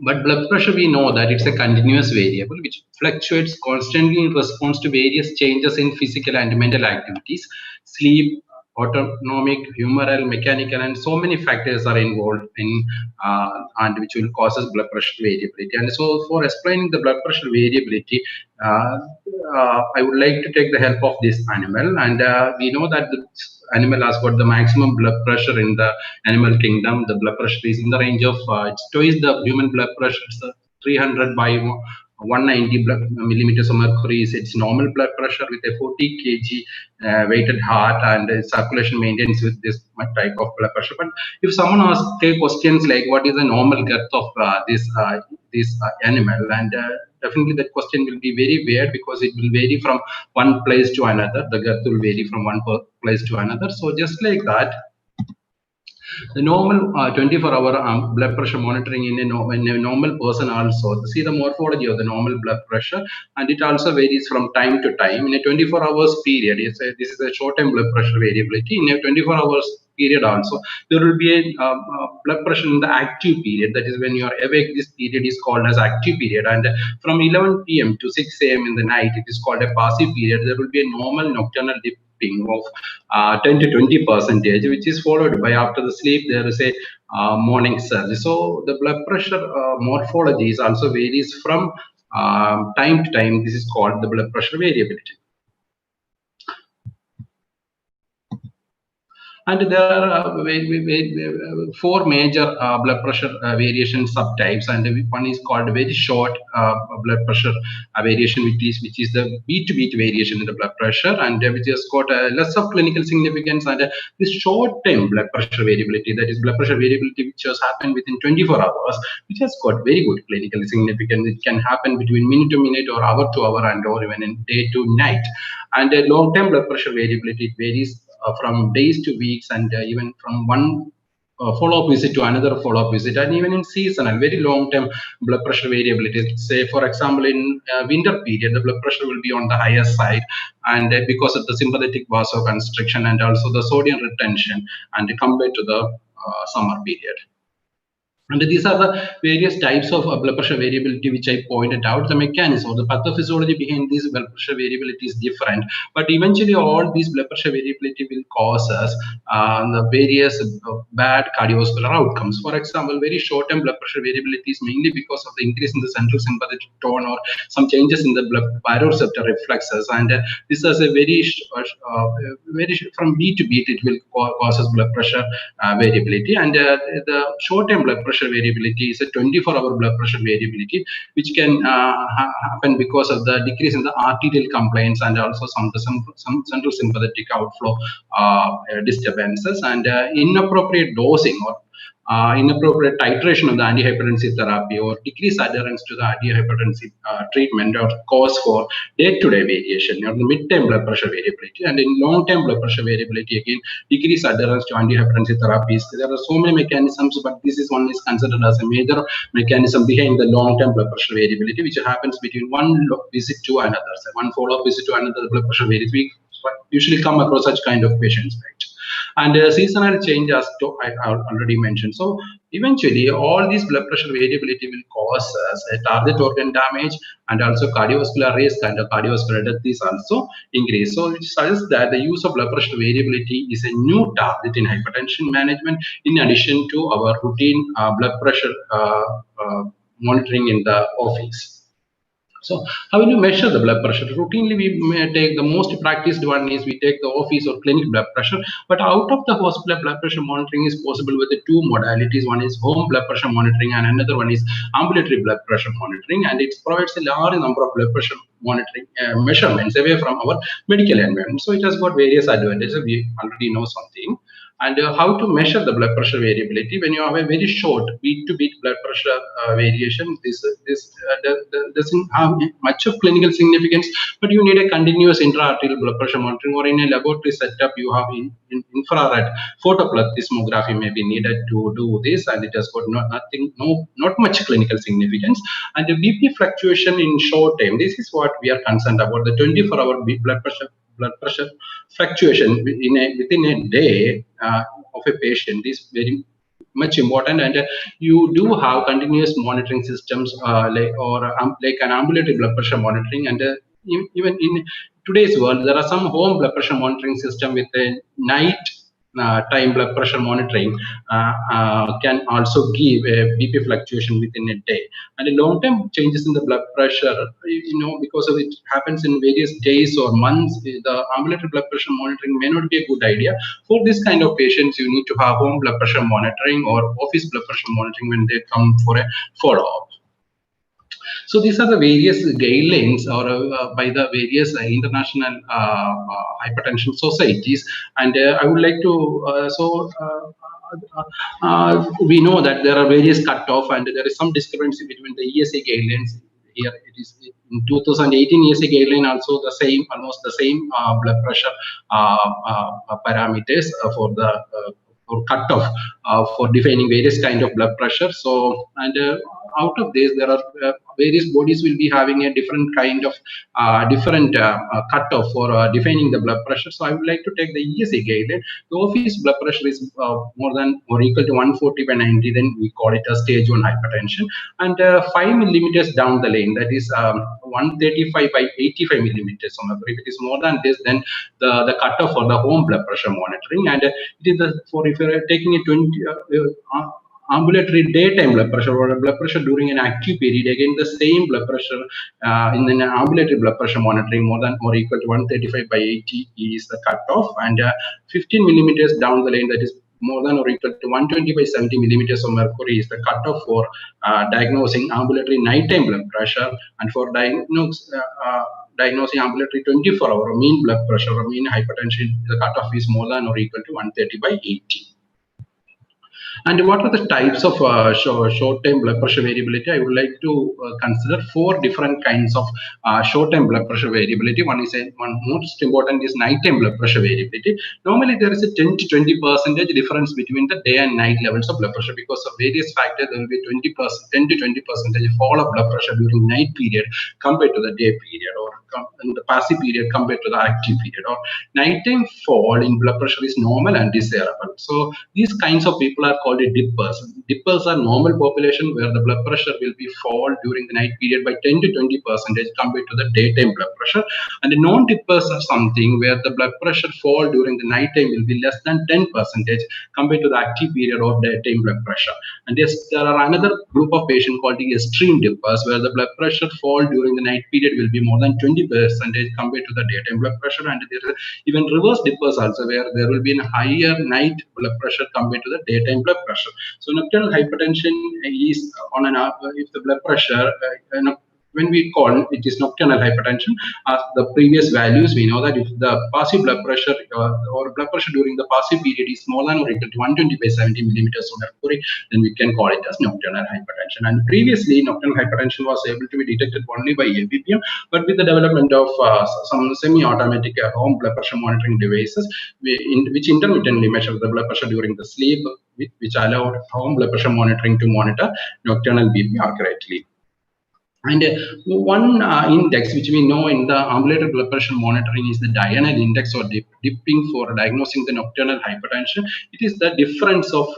S5: But blood pressure, we know that it's a continuous variable which fluctuates constantly in response to various changes in physical and mental activities, sleep, autonomic, humoral, mechanical, and so many factors are involved in and which will causes blood pressure variability. And so for explaining the blood pressure variability, I would like to take the help of this animal. And we know that the animal has got the maximum blood pressure in the animal kingdom. The blood pressure is in the range of it's twice the human blood pressure. It's 300 by 190 millimeters of mercury is its normal blood pressure, with a 40 kg weighted heart, and circulation maintains with this type of blood pressure. But if someone asks questions like what is the normal girth of this animal, and definitely that question will be very weird, because it will vary from one place to another. The girth will vary from one place to another. So just like that, the normal 24-hour blood pressure monitoring in a normal person also, see the morphology of the normal blood pressure, and it also varies from time to time. In a 24 hours period, this is a short-term blood pressure variability. In a 24 hours period also, there will be a blood pressure in the active period. That is when you are awake. This period is called as active period, and from 11 p.m. to 6 a.m. in the night, it is called a passive period. There will be a normal nocturnal dip of 10 to 20%, which is followed by, after the sleep, there is a morning surge. So the blood pressure morphology is also varies from time to time. This is called the blood pressure variability. And there are four major blood pressure variation subtypes, and one is called very short blood pressure variation, which is the beat-to-beat variation in the blood pressure, and which has got less of clinical significance. And this short-term blood pressure variability, that is blood pressure variability which has happened within 24 hours, which has got very good clinical significance. It can happen between minute to minute or hour to hour, and or even in day to night. And long-term blood pressure variability, it varies from days to weeks, and even from one follow-up visit to another follow-up visit, and even in seasonal, very long-term blood pressure variability. Say, for example, in winter period, the blood pressure will be on the higher side, and because of the sympathetic vasoconstriction and also the sodium retention, and compared to the summer period. And these are the various types of blood pressure variability which I pointed out. The mechanism or the pathophysiology behind this blood pressure variability is different, but eventually all these blood pressure variability will cause us the various bad cardiovascular outcomes. For example, very short-term blood pressure variability is mainly because of the increase in the central sympathetic tone or some changes in the blood baroreceptor reflexes, and this is a very from beat to beat, it will causes blood pressure variability. And the short-term blood pressure variability is a 24-hour blood pressure variability, which can happen because of the decrease in the arterial compliance and also some central sympathetic outflow disturbances, and inappropriate dosing or inappropriate titration of the antihypertensive therapy or decreased adherence to the antihypertensive treatment or cause for day-to-day variation or the mid-term blood pressure variability. And in long-term blood pressure variability, again, decreased adherence to antihypertensive therapies. There are so many mechanisms, but this is one is considered as a major mechanism behind the long-term blood pressure variability, which happens between one visit to another. So one follow-up visit to another, blood pressure varies. We usually come across such kind of patients, right? And seasonal change, as I already mentioned. So eventually, all these blood pressure variability will cause a target organ damage, and also cardiovascular risk, and cardiovascular death is also increased. So it suggests that the use of blood pressure variability is a new target in hypertension management, in addition to our routine blood pressure monitoring in the office. So how will you measure the blood pressure? Routinely, we may take the most practiced one is we take the office or clinic blood pressure, but out of the hospital, blood pressure monitoring is possible with the two modalities. One is home blood pressure monitoring, and another one is ambulatory blood pressure monitoring, and it provides a large number of blood pressure monitoring measurements away from our medical environment. So it has got various advantages. We already know something. And how to measure the blood pressure variability when you have a very short beat-to-beat blood pressure variation. This doesn't have much of clinical significance, but you need a continuous intra-arterial blood pressure monitoring, or in a laboratory setup you have in infrared photoplethysmography may be needed to do this, and it has got not much clinical significance. And the BP fluctuation in short time, this is what we are concerned about. The 24-hour blood pressure fluctuation within a day of a patient is very much important, and you do have continuous monitoring systems like an ambulatory blood pressure monitoring, and even in today's world there are some home blood pressure monitoring system with a night time blood pressure monitoring can also give a BP fluctuation within a day. And the long-term changes in the blood pressure, because of it happens in various days or months, the ambulatory blood pressure monitoring may not be a good idea. For this kind of patients, you need to have home blood pressure monitoring or office blood pressure monitoring when they come for a follow-up. So these are the various guidelines or by the various international hypertension societies, and I would like to we know that there are various cutoff, and there is some discrepancy between the ESA guidelines. Here it is in 2018 ESA guideline also the same, almost the same blood pressure parameters for the or cutoff for defining various kind of blood pressure. So, and out of this, there are various bodies will be having a different kind of cutoff for defining the blood pressure. So I would like to take the ESA guideline. The office blood pressure is more than or equal to 140/90, then we call it a stage 1 hypertension. And 5 millimeters down the lane, that is 135/85 millimeters. So if it is more than this, then the cutoff for the home blood pressure monitoring. And it is if you're taking a 20 ambulatory daytime blood pressure or blood pressure during an active period, again the same blood pressure in an ambulatory blood pressure monitoring more than or equal to 135/80 is the cutoff, and 15 millimeters down the lane, that is more than or equal to 120/70 millimeters of mercury is the cutoff for diagnosing ambulatory nighttime blood pressure, and for diagnosing ambulatory 24-hour mean blood pressure or mean hypertension, the cutoff is more than or equal to 130/80. And what are the types of short-term blood pressure variability? I would like to consider 4 different kinds of short-term blood pressure variability. One most important is nighttime blood pressure variability. Normally, there is a 10 to 20% difference between the day and night levels of blood pressure because of various factors. There will be 10 to 20% fall of blood pressure during night period compared to the day period, or in the passive period compared to the active period, or nighttime fall in blood pressure is normal and desirable. So these kinds of people are called dippers. Dippers are normal population where the blood pressure will be fall during the night period by 10 to 20% compared to the daytime blood pressure. And the non-dippers are something where the blood pressure fall during the night time will be less than 10% compared to the active period of daytime blood pressure. And yes, there are another group of patients called the extreme dippers where the blood pressure fall during the night period will be more than 20% compared to the daytime blood pressure. And there are even reverse dippers also where there will be a higher night blood pressure compared to the daytime blood pressure. So nocturnal hypertension is on an if the blood pressure when we call it is nocturnal hypertension, as the previous values, we know that if the passive blood pressure or blood pressure during the passive period is more than or equal to 120/70 millimeters of mercury, then we can call it as nocturnal hypertension. And previously, nocturnal hypertension was able to be detected only by ABPM, but with the development of some semi-automatic home blood pressure monitoring devices, which intermittently measure the blood pressure during the sleep, which allowed home blood pressure monitoring to monitor nocturnal BP accurately. And one index which we know in the ambulatory blood pressure monitoring is the diurnal index or dipping for diagnosing the nocturnal hypertension. It is the difference of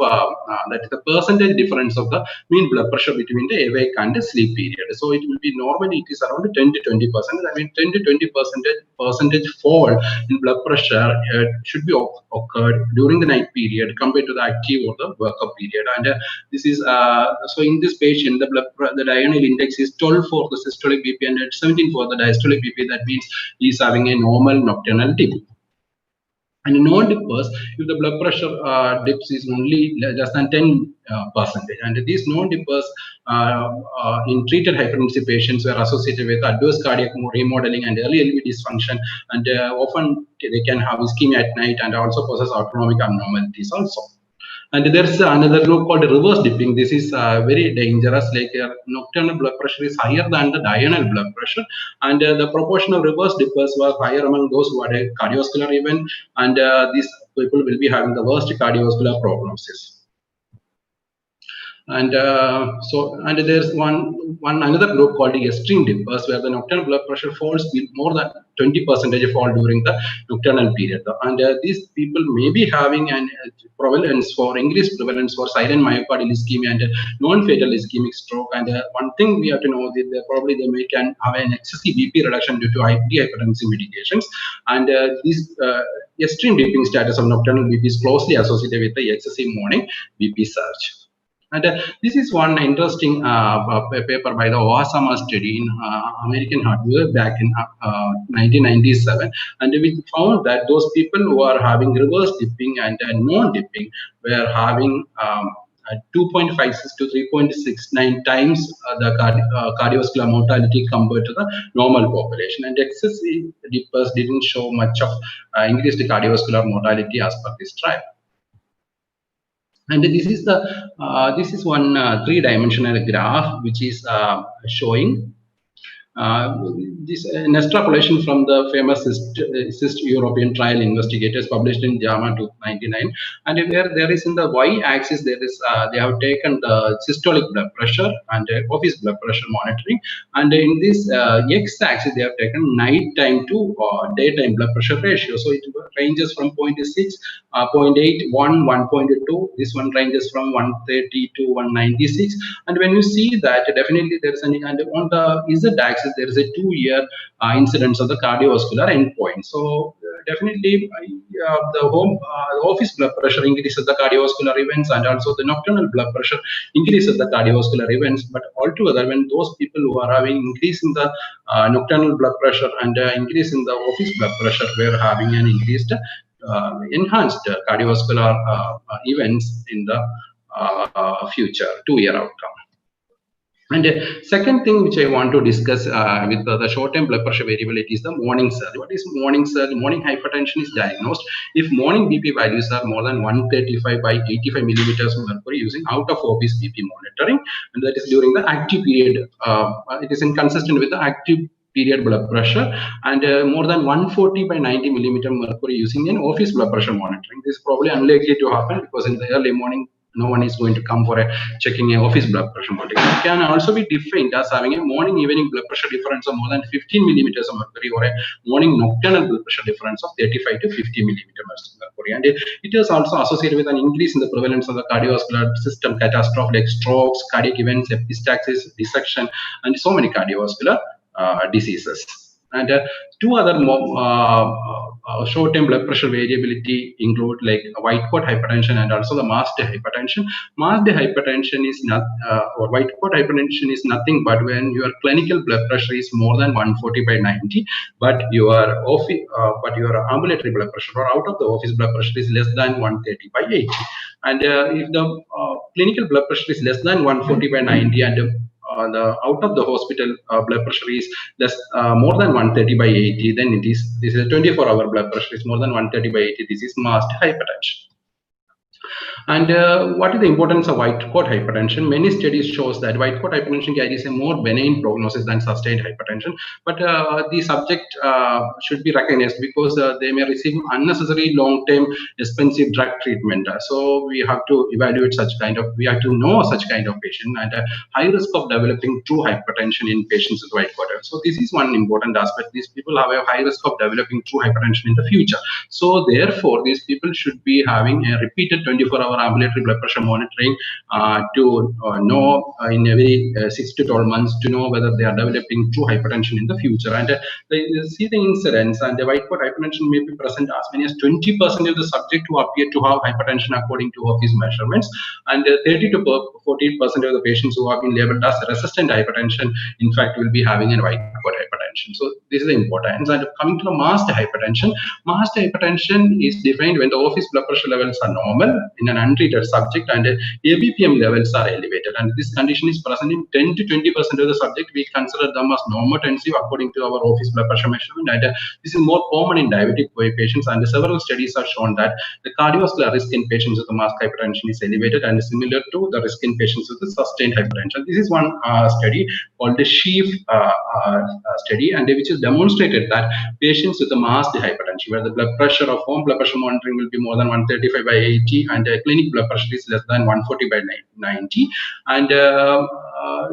S5: that the percentage difference of the mean blood pressure between the awake and the sleep period. So it will be normally it is around 10 to 20%. I mean 10 to 20% fall in blood pressure should be occurred during the night period compared to the active or the workup period. And this is so in this patient the diurnal index is 12 for the systolic BP and 17 for the diastolic BP. That means he is having a normal nocturnal dip. And non-dippers, if the blood pressure dips is only less than 10%, and these non-dippers in treated hypertensive patients were associated with adverse cardiac remodeling and early LV dysfunction, and often they can have ischemia at night and also possess autonomic abnormalities also. And there's another group called reverse dipping. This is very dangerous. Like nocturnal blood pressure is higher than the diurnal blood pressure, and the proportion of reverse dippers was higher among those who had a cardiovascular event, and these people will be having the worst cardiovascular prognosis. And and there's another group called the extreme dippers, where the nocturnal blood pressure falls with more than 20% fall during the nocturnal period. And these people may be having an increased prevalence for silent myocardial ischemia and non-fatal ischemic stroke. And one thing we have to know that they may can have an excessive BP reduction due to antihypertensive medications. And this extreme dipping status of nocturnal BP is closely associated with the excessive morning BP surge. And this is one interesting paper by the Owasama study in American Heart back in 1997, and we found that those people who are having reverse dipping and non-dipping were having 2.56 to 3.69 times the cardiovascular mortality compared to the normal population, and excessive dippers didn't show much of increased cardiovascular mortality as per this trial. And this is one three-dimensional graph which is showing this an extrapolation from the famous CIST European trial investigators published in JAMA 2099, and where there is in the y-axis there is they have taken the systolic blood pressure and office blood pressure monitoring, and in this x-axis they have taken nighttime to daytime blood pressure ratio. So it ranges from 0.6, 0.8, 1, 1.2. This one ranges from 130 to 196. And when you see that, definitely there is an, and on the z-axis there is a 2-year incidence of the cardiovascular endpoint. So definitely the office blood pressure increases the cardiovascular events, and also the nocturnal blood pressure increases the cardiovascular events. But altogether, when those people who are having increase in the nocturnal blood pressure and increase in the office blood pressure were having an increased enhanced cardiovascular events in the future 2-year outcome. And second thing which I want to discuss with the short-term blood pressure variability is the morning surge. What is morning surge? Morning hypertension is diagnosed if morning BP values are more than 135 by 85 millimeters of mercury using out-of-office BP monitoring, and that is during the active period. It is inconsistent with the active period blood pressure, and more than 140 by 90 millimeter mercury using an office blood pressure monitoring. This is probably unlikely to happen because in the early morning no one is going to come for checking an office blood pressure monitoring. It can also be defined as having a morning evening blood pressure difference of more than 15 millimeters of mercury, or a morning nocturnal blood pressure difference of 35 to 50 millimeters of mercury. And it is also associated with an increase in the prevalence of the cardiovascular system catastrophe like strokes, cardiac events, epistaxis, dissection, and so many cardiovascular diseases. And two other short-term blood pressure variability include like white coat hypertension and also the masked hypertension. Masked hypertension is not, or white coat hypertension is nothing but when your clinical blood pressure is more than 140 by 90, but your ambulatory blood pressure or out of the office blood pressure is less than 130 by 80. And if the clinical blood pressure is less than 140 by 90 and the out of the hospital blood pressure is less more than 130 by 80, then this is a 24-hour blood pressure is more than 130 by 80. This is masked hypertension. And what is the importance of white coat hypertension? Many studies shows that white coat hypertension carries a more benign prognosis than sustained hypertension, but the subject should be recognized because they may receive unnecessary long-term expensive drug treatment. So we have to evaluate we have to know such kind of patient, and high risk of developing true hypertension in patients with white coat. So this is one important aspect. These people have a high risk of developing true hypertension in the future. So therefore, these people should be having a repeated 24-hour our ambulatory blood pressure monitoring to know in every 6 to 12 months to know whether they are developing true hypertension in the future. And they see the incidence, and the white coat hypertension may be present as many as 20% of the subject who appear to have hypertension according to office measurements, and 30 to 40% of the patients who have been labeled as resistant hypertension, in fact, will be having a white coat hypertension. So this is the importance. And coming to the masked hypertension is defined when the office blood pressure levels are normal in an untreated subject and ABPM levels are elevated. And this condition is present in 10 to 20% of the subject. We consider them as normotensive according to our office blood pressure measurement. And this is more common in diabetic patients. And several studies have shown that the cardiovascular risk in patients with the masked hypertension is elevated and similar to the risk in patients with the sustained hypertension. This is one study called the SHIEF study, and which has demonstrated that patients with the masked hypertension, where the blood pressure of home blood pressure monitoring will be more than 135 by 80 and clinic blood pressure is less than 140 by 90, and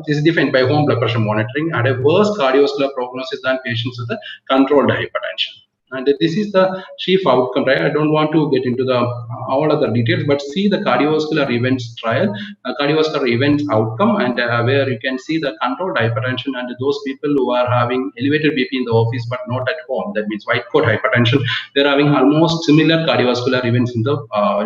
S5: this is defined by home blood pressure monitoring, and a worse cardiovascular prognosis than patients with a controlled hypertension. And this is the chief outcome, right? I don't want to get into the all other details, but see the cardiovascular events trial, cardiovascular events outcome, and where you can see the controlled hypertension and those people who are having elevated BP in the office but not at home. That means white coat hypertension. They're having almost similar cardiovascular events in the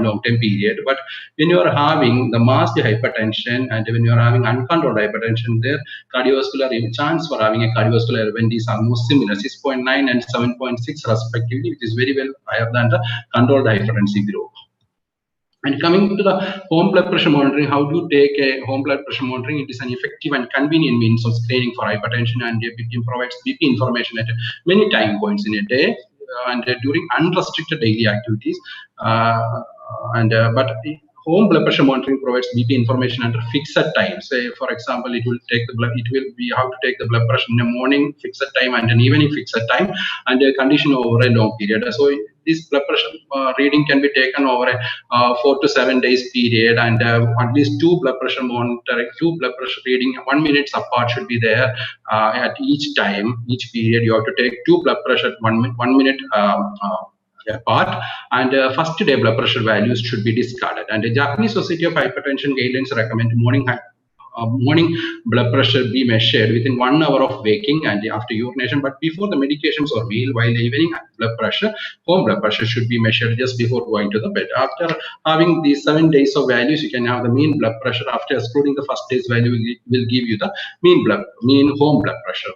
S5: long-term period. But when you are having the masked hypertension and when you are having uncontrolled hypertension, their cardiovascular chance for having a cardiovascular event is almost similar, 6.9 and 7.6 respectively, which is very well higher than the controlled hypertensive group. And coming to the home blood pressure monitoring, how do you take a home blood pressure monitoring? It is an effective and convenient means of screening for hypertension, and it provides BP information at many time points in a day and during unrestricted daily activities. But home blood pressure monitoring provides BP information at a fixed time. Say, for example, it will take the blood. We have to take the blood pressure in the morning fixed time and an evening fixed time, and a condition over a long period. So this blood pressure reading can be taken over a 4 to 7 days period, and at least two blood pressure reading 1 minute apart should be there at each time, each period. You have to take two blood pressure 1 minute apart, and first day blood pressure values should be discarded. And the Japanese Society of Hypertension guidelines recommend morning blood pressure be measured within 1 hour of waking and after urination, but before the medications or meal, while evening blood pressure, home blood pressure should be measured just before going to the bed. After having these 7 days of values, you can have the mean blood pressure. After excluding the first day's value, will give you the mean home blood pressure.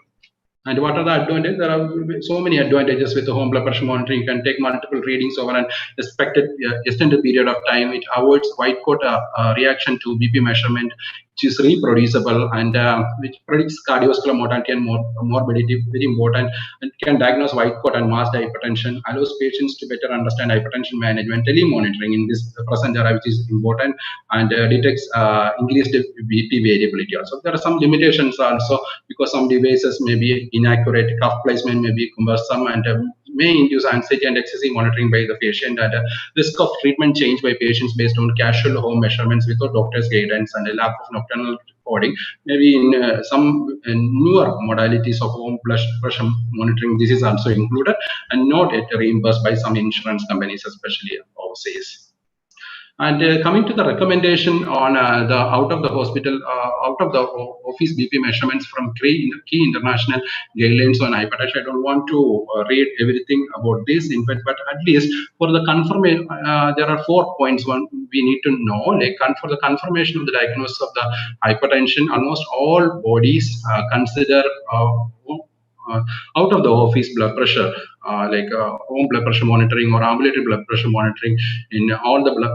S5: And what are the advantages? There are so many advantages with the home blood pressure monitoring. You can take multiple readings over an extended period of time. It avoids white coat reaction to BP measurement, which is reproducible, and which predicts cardiovascular mortality and morbidity, very important. And can diagnose white coat and masked hypertension, allows patients to better understand hypertension management, telemonitoring in this present era, which is important, and detects increased BP variability also. There are some limitations also, because some devices may be inaccurate, cuff placement may be cumbersome, and may induce anxiety and excessive monitoring by the patient, and risk of treatment change by patients based on casual home measurements without doctor's guidance, and a lack of nocturnal recording. Maybe in some newer modalities of home blood pressure monitoring, this is also included and not yet reimbursed by some insurance companies, especially overseas. And coming to the recommendation on the out of the office BP measurements from key international guidelines on hypertension, I don't want to read everything about this, in fact, but at least for the confirmation, there are 4 points we need to know. Like, for the confirmation of the diagnosis of the hypertension, almost all bodies consider out of the office blood pressure, like home blood pressure monitoring or ambulatory blood pressure monitoring in all the blood,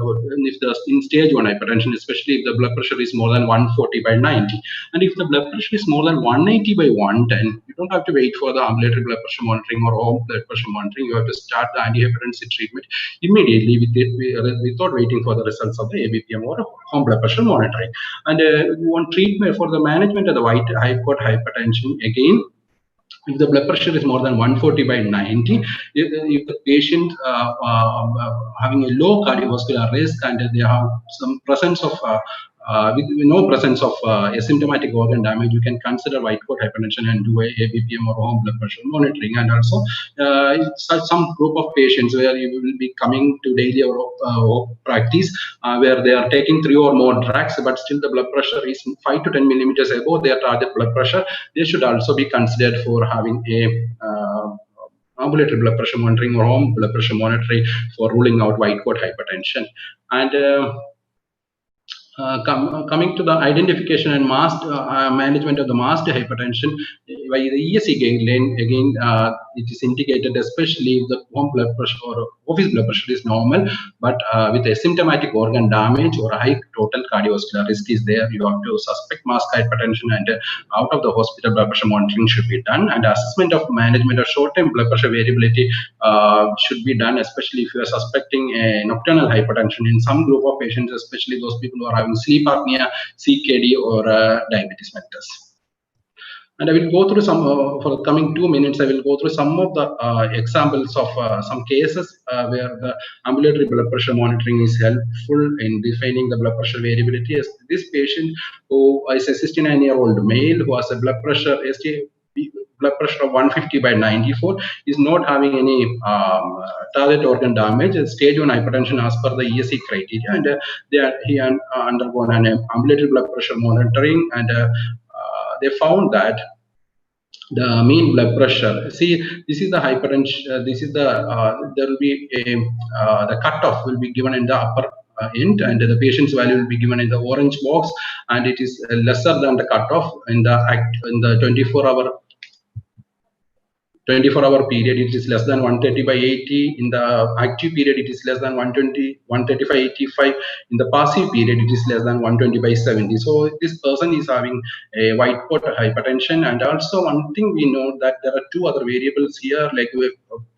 S5: in stage 1 hypertension, especially if the blood pressure is more than 140 by 90. And if the blood pressure is more than 180 by 110, you don't have to wait for the ambulatory blood pressure monitoring or home blood pressure monitoring. You have to start the antihypertensive treatment immediately without waiting for the results of the ABPM or home blood pressure monitoring. And one treatment for the management of the white coat hypertension, again, if the blood pressure is more than 140 by 90, if the patient having a low cardiovascular risk and they have some presence of with no presence of asymptomatic organ damage, you can consider white coat hypertension and do a ABPM or home blood pressure monitoring. And also, some group of patients where you will be coming to daily or practice where they are taking 3 or more drugs, but still the blood pressure is 5 to 10 millimeters above their target blood pressure. They should also be considered for having a ambulatory blood pressure monitoring or home blood pressure monitoring for ruling out white coat hypertension. And coming to the identification and masked management of the masked hypertension by the ESC guideline, again, it is indicated, especially if the home blood pressure or office blood pressure is normal, but with asymptomatic organ damage or high total cardiovascular risk is there, you have to suspect masked hypertension, and out of the hospital blood pressure monitoring should be done, and assessment of management of short-term blood pressure variability should be done, especially if you are suspecting a nocturnal hypertension in some group of patients, especially those people who are having sleep apnea, CKD, or diabetes mellitus. And I will go through some, for the coming 2 minutes, I will go through some of the examples of some cases where the ambulatory blood pressure monitoring is helpful in defining the blood pressure variability. As this patient, who is a 69-year-old male who has a blood pressure of 150/94, is not having any target organ damage, stage 1 hypertension as per the ESC criteria, and he undergone an ambulatory blood pressure monitoring, and they found that the mean blood pressure, see, this is the hypertension, this is the, there will be a, the cutoff will be given in the upper end, and the patient's value will be given in the orange box, and it is lesser than the cutoff in the 24-hour period. It is less than 130/80. In the active period, it is less than 135/85. In the passive period, it is less than 120/70. So this person is having a white coat hypertension. And also, one thing we know that there are 2 other variables here, like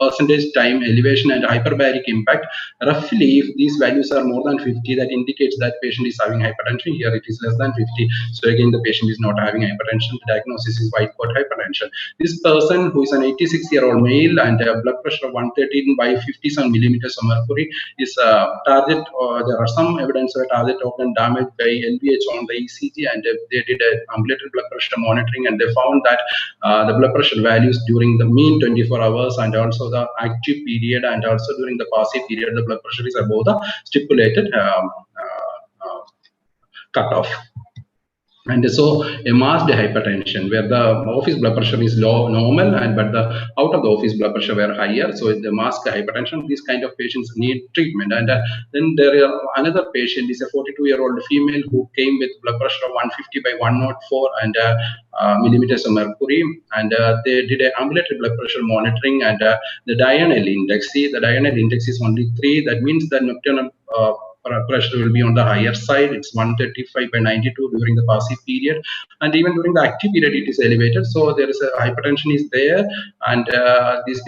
S5: percentage time elevation and hyperbaric impact. Roughly, if these values are more than 50, that indicates that patient is having hypertension. Here, it is less than 50. So again, the patient is not having hypertension. The diagnosis is white coat hypertension. This person, who is an 86-year-old male and a blood pressure of 113/57 millimeters of mercury, is target, there are some evidence of target organ damage by LVH on the ECG, and they did an ambulatory blood pressure monitoring, and they found that the blood pressure values during the mean 24 hours and also the active period and also during the passive period, the blood pressure is above the stipulated cutoff. And so a masked hypertension where the office blood pressure is low, normal, but the out of the office blood pressure were higher. So the masked hypertension, these kind of patients need treatment. And then there is another patient, is a 42-year-old female who came with blood pressure of 150/104 and millimeters of mercury. And they did an ambulatory blood pressure monitoring, and the diurnal index. See, the diurnal index is only 3. That means the nocturnal pressure will be on the higher side. It's 135/92 during the passive period, and even during the active period it is elevated. So there is a hypertension is there, and this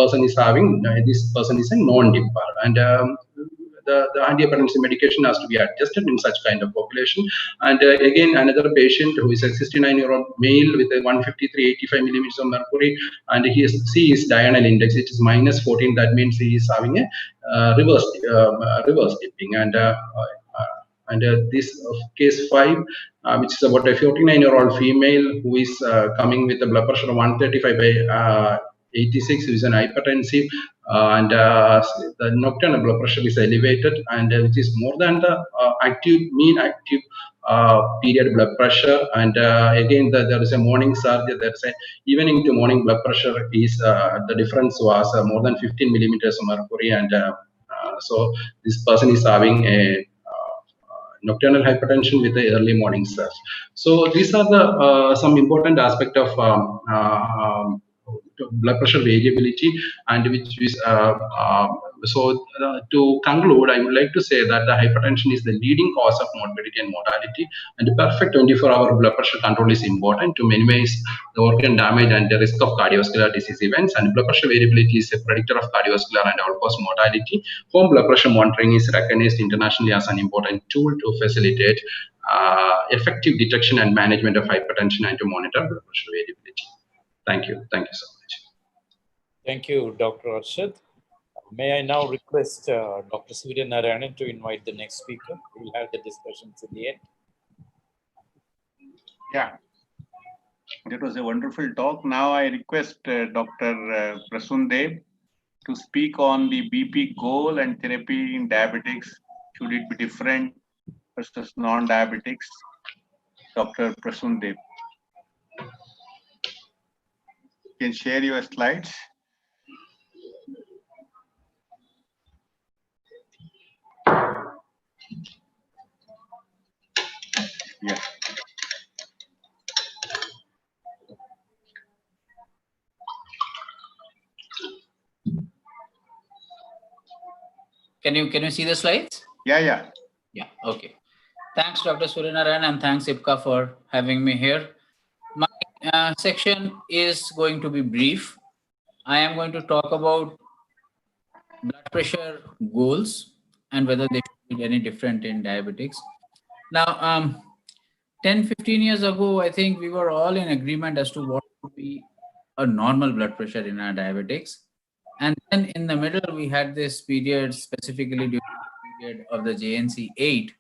S5: person is having, this person is a non-dipper, and the antihypertensive medication has to be adjusted in such kind of population. And again, another patient who is a 69-year-old male with a 153/85 millimeters of mercury, and his diurnal index, it is -14. That means he is having a reverse dipping. And this case 5, which is about a 49-year-old female who is coming with a blood pressure of 135/86, who is an hypertensive, and the nocturnal blood pressure is elevated, and which is more than the mean active period blood pressure. And again, there is a morning surge. There is a evening to morning blood pressure is the difference was more than 15 millimeters of mercury, and so this person is having a nocturnal hypertension with the early morning surge. So these are the some important aspect of blood pressure variability, and which is to conclude, I would like to say that the hypertension is the leading cause of morbidity and mortality, and the perfect 24-hour blood pressure control is important to minimize the organ damage and the risk of cardiovascular disease events. And blood pressure variability is a predictor of cardiovascular and all-cause mortality. Home blood pressure monitoring is recognized internationally as an important tool to facilitate effective detection and management of hypertension and to monitor blood pressure variability. Thank you. Thank you so much.
S2: Thank you, Dr. Arshad. May I now request Dr. Surya Narayanan to invite the next speaker? We'll have the discussions in the end.
S3: Yeah, that was a wonderful talk. Now I request Dr. Prasoon Deb to speak on the BP goal and therapy in diabetics. Should it be different versus non-diabetics? Dr. Prasoon Deb. You can share your slides. Yeah.
S7: Can you see the slides?
S3: Yeah.
S7: Yeah, okay. Thanks, Dr. Surya Narayanan, and thanks, IPCA, for having me here. My section is going to be brief. I am going to talk about blood pressure goals and whether they should be any different in diabetics. Now, 10, 15 years ago, I think we were all in agreement as to what would be a normal blood pressure in our diabetics. And then in the middle, we had this period, specifically during the period of the JNC 8.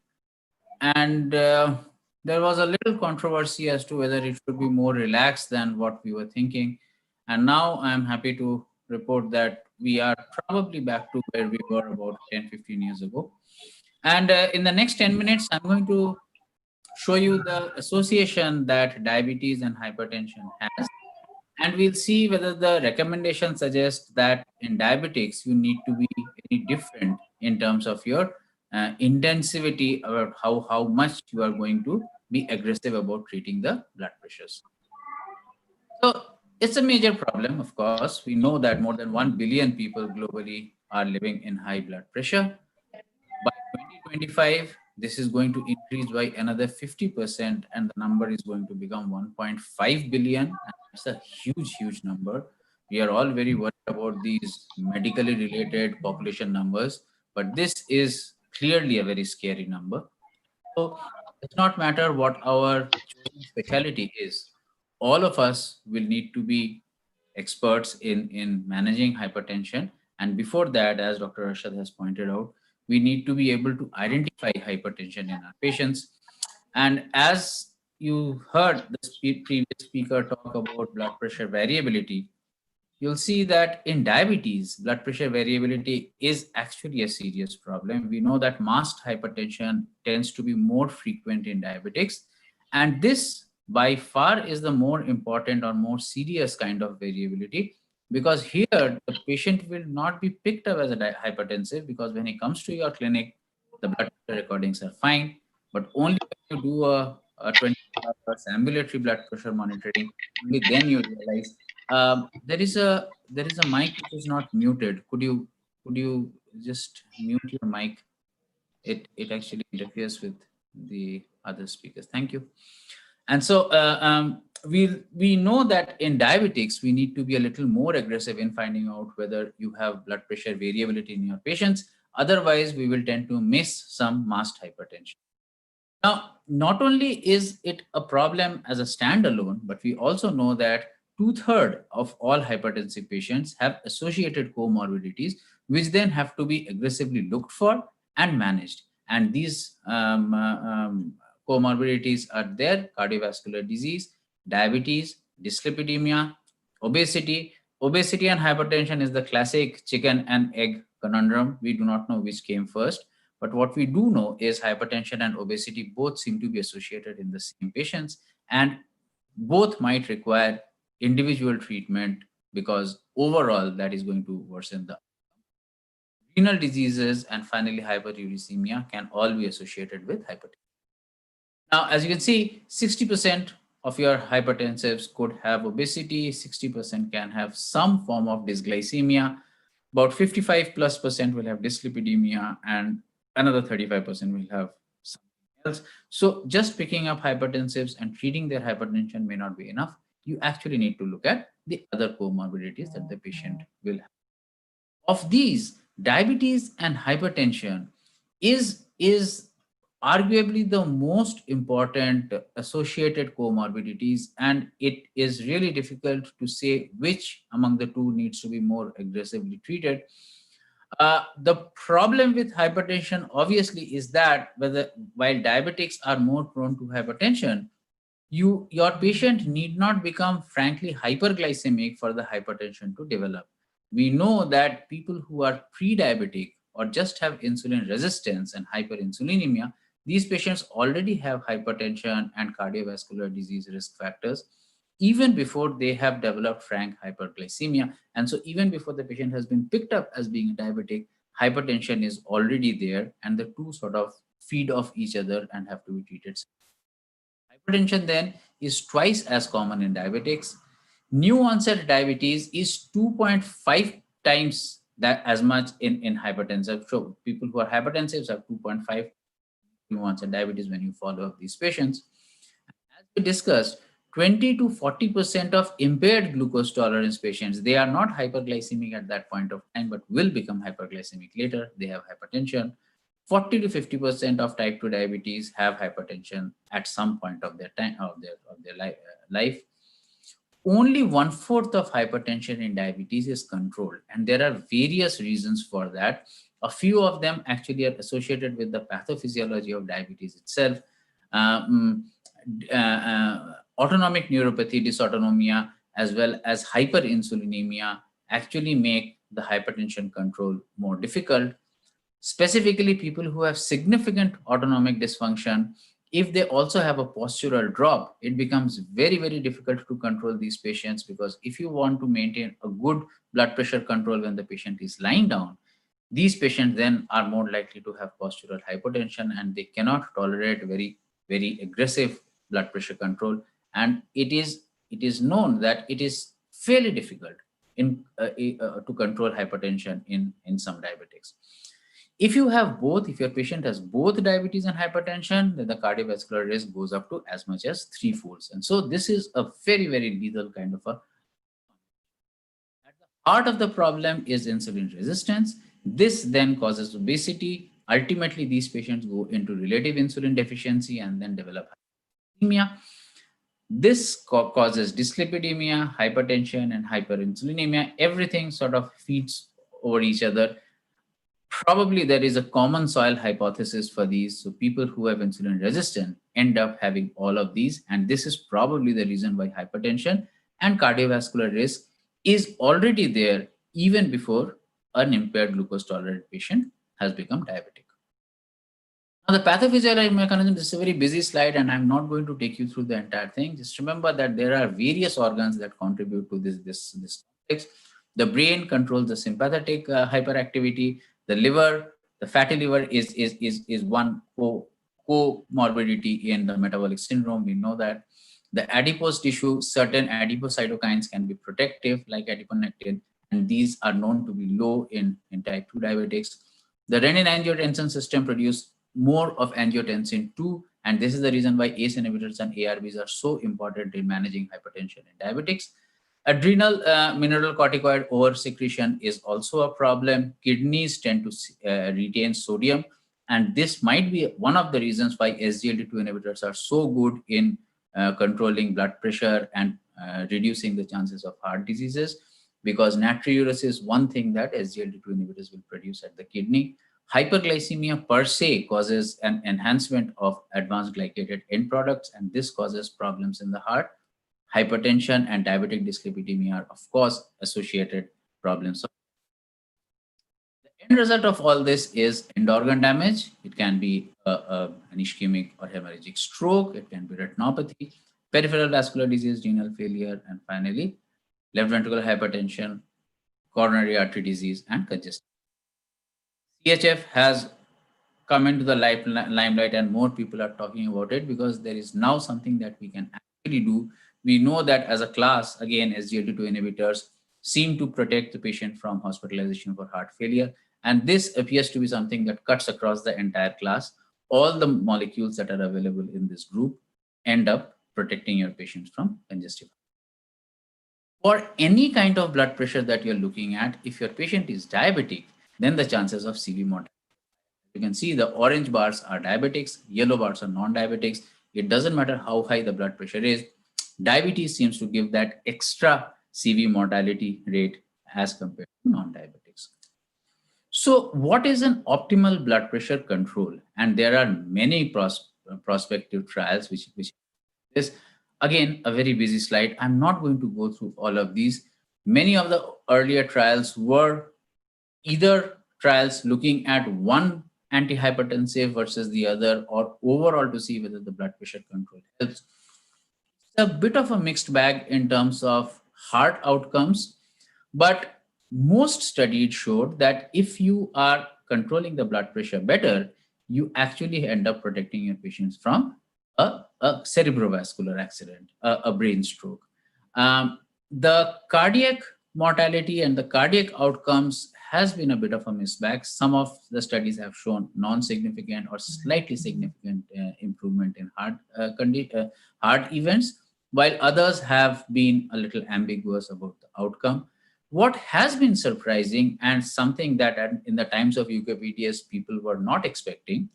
S7: And there was a little controversy as to whether it should be more relaxed than what we were thinking. And now I'm happy to report that we are probably back to where we were about 10, 15 years ago. And in the next 10 minutes, I'm going to show you the association that diabetes and hypertension has. And we'll see whether the recommendation suggests that in diabetics, you need to be any different in terms of your intensivity about how much you are going to be aggressive about treating the blood pressures. So it's a major problem, of course. We know that more than 1 billion people globally are living in high blood pressure. By 2025, this is going to increase by another 50%, and the number is going to become 1.5 billion. That's a huge number. We are all very worried about these medically related population numbers, but this is clearly a very scary number. So it does not matter what our chosen specialty is. All of us will need to be experts in managing hypertension. And before that, as Dr. Arshad has pointed out, we need to be able to identify hypertension in our patients. And as you heard the previous speaker talk about blood pressure variability, you'll see that in diabetes, blood pressure variability is actually a serious problem. We know that masked hypertension tends to be more frequent in diabetics, and this by far is the more important or more serious kind of variability, because here the patient will not be picked up as a hypertensive, because when he comes to your clinic, the blood pressure recordings are fine, but only when you do a 24-hour ambulatory blood pressure monitoring, only then you realize there is a mic which is not muted. Could you just mute your mic? It actually interferes with the other speakers. Thank you. And so we know that in diabetics we need to be a little more aggressive in finding out whether you have blood pressure variability in your patients. Otherwise, we will tend to miss some masked hypertension. Now, not only is it a problem as a standalone, but we also know that 2/3 of all hypertensive patients have associated comorbidities, which then have to be aggressively looked for and managed. And these comorbidities are there: cardiovascular disease, diabetes, dyslipidemia, obesity. Obesity and hypertension is the classic chicken and egg conundrum. We do not know which came first. But what we do know is hypertension and obesity both seem to be associated in the same patients, and both might require individual treatment, because overall that is going to worsen the renal diseases, and finally hyperuricemia can all be associated with hypertension. Now, as you can see, 60% of your hypertensives could have obesity, 60% can have some form of dysglycemia, about 55+% will have dyslipidemia, and another 35% will have something else. So just picking up hypertensives and treating their hypertension may not be enough. You actually need to look at the other comorbidities that the patient will have. Of these, diabetes and hypertension is arguably the most important associated comorbidities, and it is really difficult to say which among the two needs to be more aggressively treated. The problem with hypertension obviously is that while diabetics are more prone to hypertension, your patient need not become frankly hyperglycemic for the hypertension to develop. We know that people who are pre-diabetic or just have insulin resistance and hyperinsulinemia, these patients already have hypertension and cardiovascular disease risk factors even before they have developed frank hyperglycemia. And so even before the patient has been picked up as being a diabetic, hypertension is already there, and the two sort of feed off each other and have to be treated. Hypertension then is twice as common in diabetics. New onset diabetes is 2.5 times that as much in hypertensive. So people who are hypertensive have 2.5 new onset diabetes when you follow up these patients. As we discussed, 20 to 40% of impaired glucose tolerance patients, they are not hyperglycemic at that point of time, but will become hyperglycemic later. They have hypertension. 40 to 50% of type 2 diabetes have hypertension at some point of their time of their life. Only 1/4 of hypertension in diabetes is controlled, and there are various reasons for that. A few of them actually are associated with the pathophysiology of diabetes itself. Autonomic neuropathy dysautonomia as well as hyperinsulinemia actually make the hypertension control more difficult. Specifically, people who have significant autonomic dysfunction, if they also have a postural drop, it becomes very, very difficult to control these patients, because if you want to maintain a good blood pressure control when the patient is lying down, these patients then are more likely to have postural hypotension, and they cannot tolerate very, very aggressive blood pressure control. And it is known that it is fairly difficult to control hypertension in some diabetics. If you have both, if your patient has both diabetes and hypertension, then the cardiovascular risk goes up to as much as 3-fold. And so this is a very, very lethal kind of a. At the heart of the problem is insulin resistance. This then causes obesity. Ultimately, these patients go into relative insulin deficiency and then develop hyperglycemia. This causes dyslipidemia, hypertension, and hyperinsulinemia. Everything sort of feeds over each other. Probably there is a common soil hypothesis for these. So people who have insulin resistance end up having all of these. And this is probably the reason why hypertension and cardiovascular risk is already there even before an impaired glucose tolerant patient has become diabetic. Now, the pathophysiologic mechanism, this is a very busy slide, and I'm not going to take you through the entire thing. Just remember that there are various organs that contribute to this complex. The brain controls the sympathetic hyperactivity. The liver, the fatty liver is one comorbidity in the metabolic syndrome. We know that. The adipose tissue, certain adipocytokines can be protective, like adiponectin, and these are known to be low in type 2 diabetics. The renin-angiotensin system produces more of angiotensin 2, and this is the reason why ACE inhibitors and ARBs are so important in managing hypertension in diabetics. Adrenal mineralocorticoid oversecretion is also a problem. Kidneys tend to retain sodium, and this might be one of the reasons why SGLT2 inhibitors are so good in controlling blood pressure and reducing the chances of heart diseases, because natriuresis is one thing that SGLT2 inhibitors will produce at the kidney. Hyperglycemia per se causes an enhancement of advanced glycated end products, and this causes problems in the heart. Hypertension and diabetic dyslipidemia are, of course, associated problems. The end result of all this is end organ damage. It can be an ischemic or hemorrhagic stroke. It can be retinopathy, peripheral vascular disease, renal failure, and finally, left ventricular hypertension, coronary artery disease, and congestion. CHF has come into the limelight, and more people are talking about it because there is now something that we can actually do. We know that as a class, again, SGLT2 inhibitors seem to protect the patient from hospitalization for heart failure. And this appears to be something that cuts across the entire class. All the molecules that are available in this group end up protecting your patients from congestive. For any kind of blood pressure that you're looking at, if your patient is diabetic, then the chances of CV mortality. You can see the orange bars are diabetics, yellow bars are non-diabetics. It doesn't matter how high the blood pressure is. Diabetes seems to give that extra CV mortality rate as compared to non-diabetics. So what is an optimal blood pressure control? And there are many prospective trials which is again a very busy slide. I'm not going to go through all of these. Many of the earlier trials were either trials looking at one antihypertensive versus the other, or overall to see whether the blood pressure control helps. It's a bit of a mixed bag in terms of heart outcomes, but most studies showed that if you are controlling the blood pressure better, you actually end up protecting your patients from a cerebrovascular accident, a brain stroke. The cardiac mortality and the cardiac outcomes has been a bit of a mismatch. Some of the studies have shown non-significant or slightly significant improvement in heart events, while others have been a little ambiguous about the outcome. What has been surprising, and something that in the times of UKPTS people were not expecting,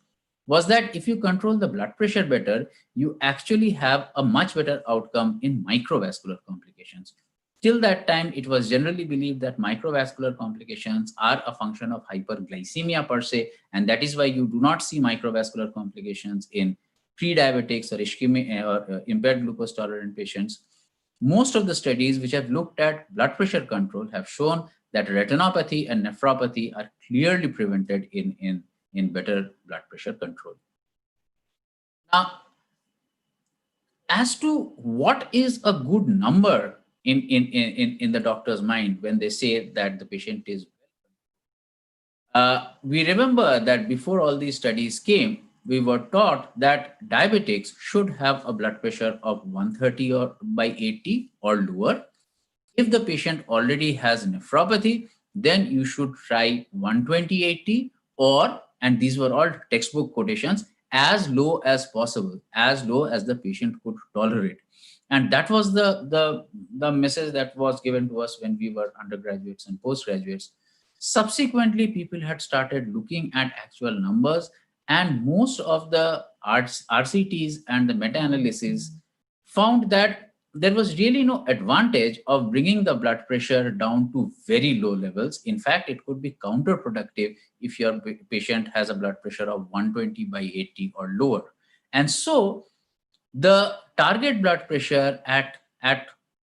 S7: was that if you control the blood pressure better, you actually have a much better outcome in microvascular complications. Till that time, it was generally believed that microvascular complications are a function of hyperglycemia per se, and that is why you do not see microvascular complications in pre-diabetics or ischemic or impaired glucose tolerant patients. Most of the studies which have looked at blood pressure control have shown that retinopathy and nephropathy are clearly prevented in better blood pressure control. Now, as to what is a good number in the doctor's mind when they say that the patient is we remember that before all these studies came, we were taught that diabetics should have a blood pressure of 130 or by 80 or lower. If the patient already has nephropathy, then you should try 120/80 or, and these were all textbook quotations, as low as possible, as low as the patient could tolerate. And that was the message that was given to us when we were undergraduates and postgraduates. Subsequently, people had started looking at actual numbers, and most of the RCTs and the meta-analysis found that there was really no advantage of bringing the blood pressure down to very low levels. In fact, it could be counterproductive if your patient has a blood pressure of 120/80 or lower. And so the target blood pressure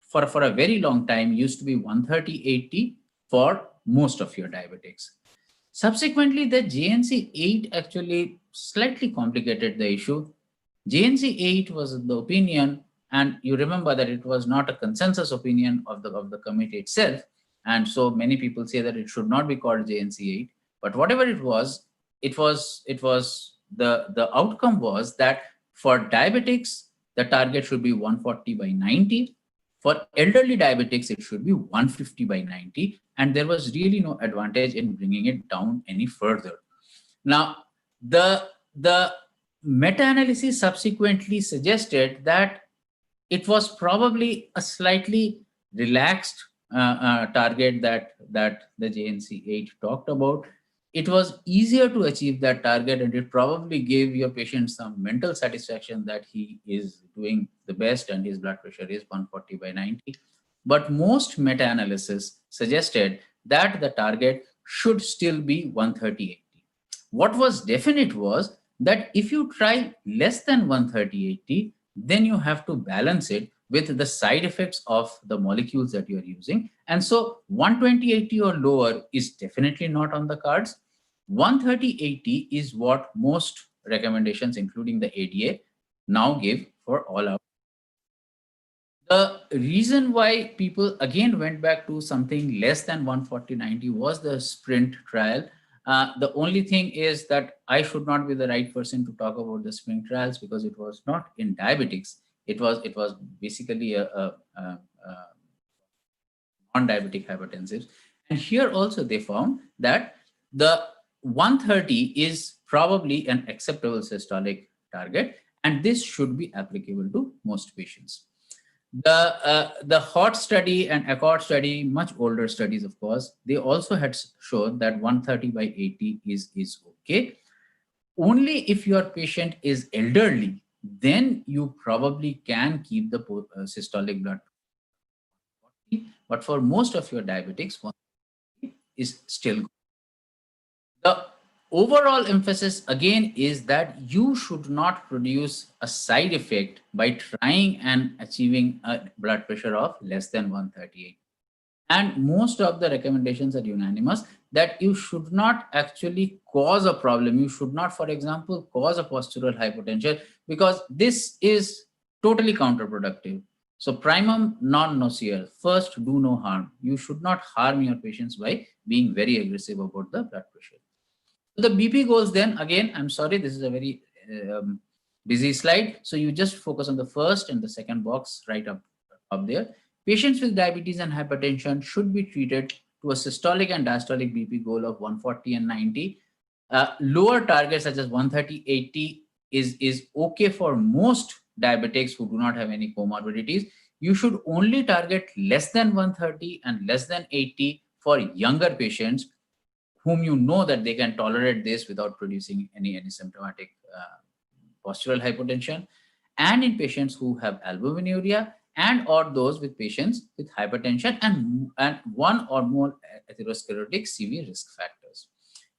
S7: for a very long time used to be 130/80 for most of your diabetics. Subsequently, the JNC8 actually slightly complicated the issue. JNC8 was the opinion, and you remember that it was not a consensus opinion of the committee itself. And so many people say that it should not be called JNC8, but whatever it was the outcome was that for diabetics, the target should be 140/90. For elderly diabetics, it should be 150/90. And there was really no advantage in bringing it down any further. Now, the meta-analysis subsequently suggested that it was probably a slightly relaxed target that the JNC8 talked about. It was easier to achieve that target, and it probably gave your patient some mental satisfaction that he is doing the best and his blood pressure is 140/90. But most meta-analysis suggested that the target should still be 130/80. What was definite was that if you try less than 130/80, then you have to balance it with the side effects of the molecules that you're using. And so 120/80 or lower is definitely not on the cards. 130/80 is what most recommendations, including the ADA, now give for all our. The reason why people again went back to something less than 140/90 was the SPRINT trial. The only thing is that I should not be the right person to talk about the SPRINT trials because it was not in diabetics. It was basically a non-diabetic hypertensives. And here also they found that the 130 is probably an acceptable systolic target, and this should be applicable to most patients. The HOT study and ACCORD study, much older studies, of course, they also had shown that 130/80 is okay. Only if your patient is elderly, then you probably can keep the systolic blood. But for most of your diabetics, 130 is still good. overall emphasis again is that you should not produce a side effect by trying and achieving a blood pressure of less than 138. And most of the recommendations are unanimous that you should not actually cause a problem. You should not, for example, cause a postural hypotension, because this is totally counterproductive. So primum non nocere, first do no harm. You should not harm your patients by being very aggressive about the blood pressure. The BP goals then, again, I'm sorry, this is a very busy slide. So you just focus on the first and the second box right up there. Patients with diabetes and hypertension should be treated to a systolic and diastolic BP goal of 140 and 90. Lower targets such as 130, 80 is okay for most diabetics who do not have any comorbidities. You should only target less than 130 and less than 80 for younger patients whom you know that they can tolerate this without producing any symptomatic postural hypotension, and in patients who have albuminuria, and or those with patients with hypertension and one or more atherosclerotic CV risk factors.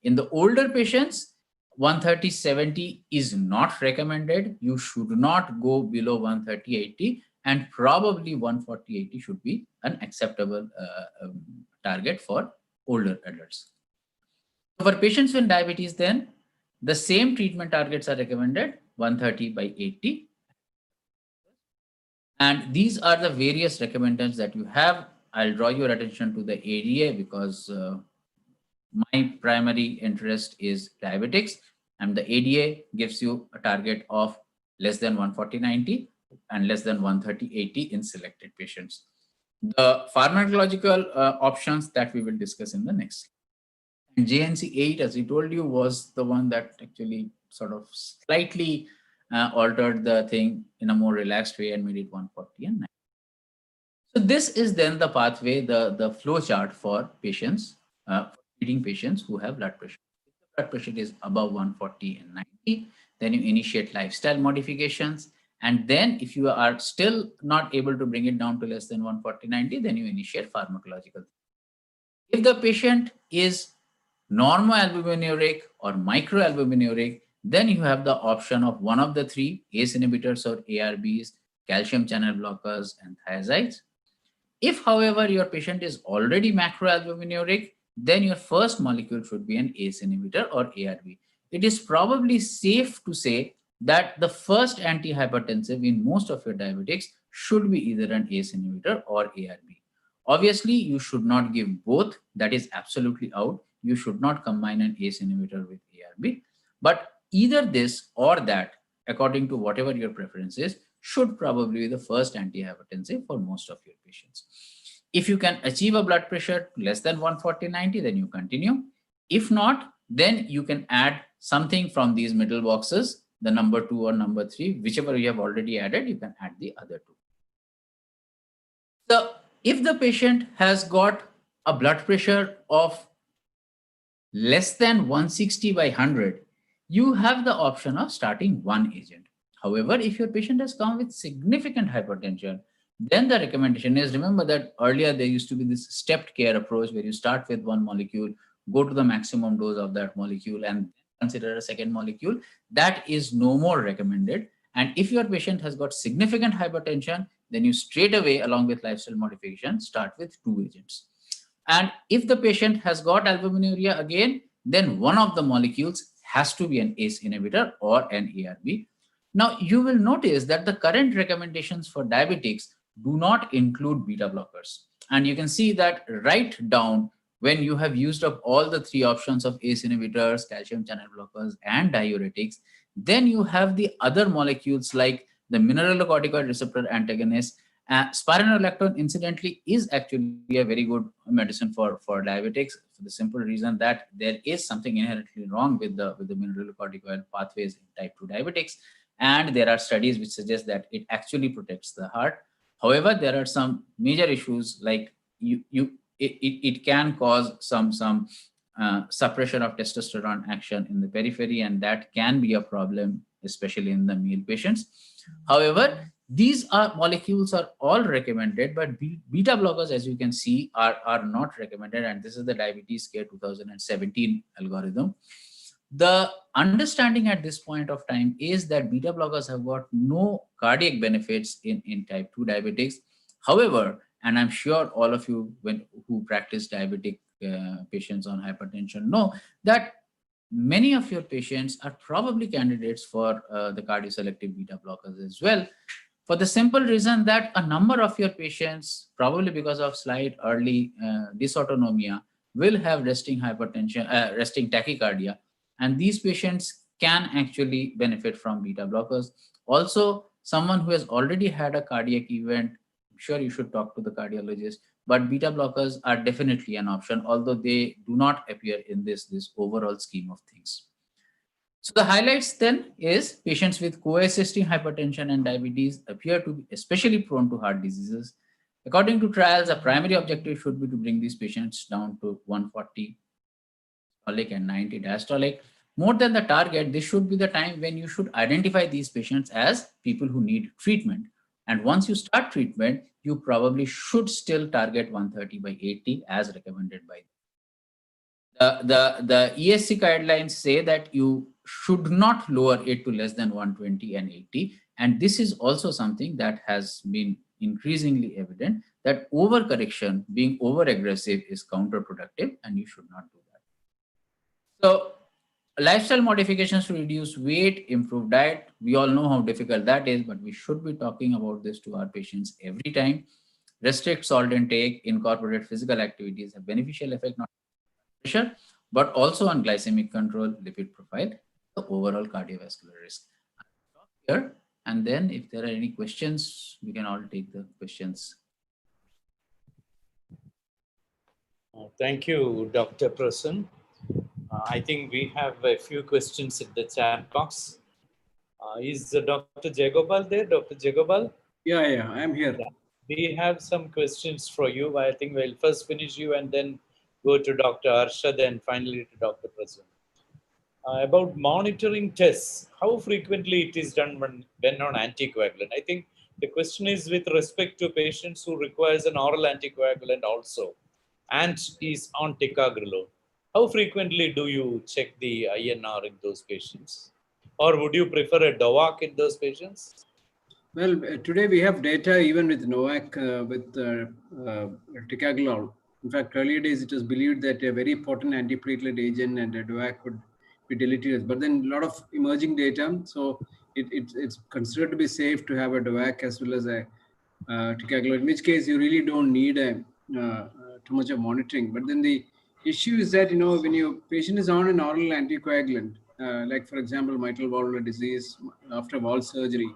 S7: In the older patients, 130/70 is not recommended. You should not go below 130/80, and probably 140/80 should be an acceptable target for older adults. For patients with diabetes, then the same treatment targets are recommended, 130/80. And these are the various recommendations that you have. I'll draw your attention to the ADA because my primary interest is diabetics, and the ADA gives you a target of less than 140/90 and less than 130/80 in selected patients. The pharmacological options that we will discuss in the next slide. And JNC8, as I told you, was the one that actually sort of slightly altered the thing in a more relaxed way and made it 140 and 90. So this is then the pathway, the flow chart for patients, treating patients who have blood pressure. If the blood pressure is above 140 and 90, then you initiate lifestyle modifications. And then if you are still not able to bring it down to less than 140/90, then you initiate pharmacological. If the patient is normoalbuminuric or microalbuminuric, then you have the option of one of the three ACE inhibitors or ARBs, calcium channel blockers, and thiazides. If, however, your patient is already macroalbuminuric, then your first molecule should be an ACE inhibitor or ARB. It is probably safe to say that the first antihypertensive in most of your diabetics should be either an ACE inhibitor or ARB. Obviously, you should not give both. That is absolutely out. You should not combine an ACE inhibitor with ARB. But either this or that, according to whatever your preference is, should probably be the first antihypertensive for most of your patients. If you can achieve a blood pressure less than 140/90, then you continue. If not, then you can add something from these middle boxes, the number 2 or number 3, whichever you have already added, you can add the other 2. So if the patient has got a blood pressure of less than 160/100, you have the option of starting one agent. However, if your patient has come with significant hypertension, then the recommendation is, remember that earlier there used to be this stepped care approach where you start with one molecule, go to the maximum dose of that molecule, and consider a second molecule. That is no more recommended. And if your patient has got significant hypertension, then you straight away, along with lifestyle modification, start with 2 agents. And if the patient has got albuminuria again, then one of the molecules has to be an ACE inhibitor or an ARB. Now, you will notice that the current recommendations for diabetics do not include beta blockers. And you can see that right down when you have used up all the 3 options of ACE inhibitors, calcium channel blockers, and diuretics, then you have the other molecules like the mineralocorticoid receptor antagonist. Spironolactone, incidentally, is actually a very good medicine for diabetics for the simple reason that there is something inherently wrong with the mineralocorticoid pathways in type 2 diabetics. And there are studies which suggest that it actually protects the heart. However, there are some major issues like it can cause some suppression of testosterone action in the periphery, and that can be a problem, especially in the male patients. However, these molecules are all recommended, but beta blockers, as you can see, are not recommended. And this is the Diabetes Care 2017 algorithm. The understanding at this point of time is that beta blockers have got no cardiac benefits in type 2 diabetics. However, and I'm sure all of you who practice diabetic patients on hypertension know that many of your patients are probably candidates for the cardioselective beta blockers as well, for the simple reason that a number of your patients, probably because of slight early dysautonomia, will have resting hypertension, resting tachycardia, and these patients can actually benefit from beta blockers. Also, someone who has already had a cardiac event, I'm sure you should talk to the cardiologist, but beta blockers are definitely an option, although they do not appear in this overall scheme of things. So the highlights then is patients with coexisting hypertension and diabetes appear to be especially prone to heart diseases. According to trials, a primary objective should be to bring these patients down to 140 systolic and 90 diastolic. More than the target, this should be the time when you should identify these patients as people who need treatment. And once you start treatment, you probably should still target 130/80 as recommended by the ESC guidelines say that you should not lower it to less than 120 and 80. And this is also something that has been increasingly evident, that overcorrection, being over-aggressive, is counterproductive, and you should not do that. So lifestyle modifications to reduce weight, improve diet, we all know how difficult that is, but we should be talking about this to our patients every time. Restrict salt intake, incorporate physical activities, have beneficial effect not on pressure, but also on glycemic control, lipid profile, the overall cardiovascular risk. I'll stop here, and then if there are any questions, we can all take the questions.
S2: Thank you, Dr. Prasun. I think we have a few questions in the chat box. Is Dr. Jayagopal there? Dr. Jayagopal?
S4: Yeah, I'm here.
S2: Yeah. We have some questions for you. I think we'll first finish you and then go to Dr. Arshad and finally to Dr. Prasun. About monitoring tests, how frequently it is done when on anticoagulant? I think the question is with respect to patients who requires an oral anticoagulant also and is on ticagrelor. How frequently do you check the INR in those patients? Or would you prefer a DOAC in those patients?
S4: Well, today we have data even with NOAC with ticagrelor. In fact, earlier days it was believed that a very potent antiplatelet agent and a DOAC would be deleterious. But then a lot of emerging data, so it's considered to be safe to have a DOAC as well as a ticagrelor, in which case you really don't need too much of monitoring. But then the issue is that, when your patient is on an oral anticoagulant, like for example, mitral valvular disease after valve surgery,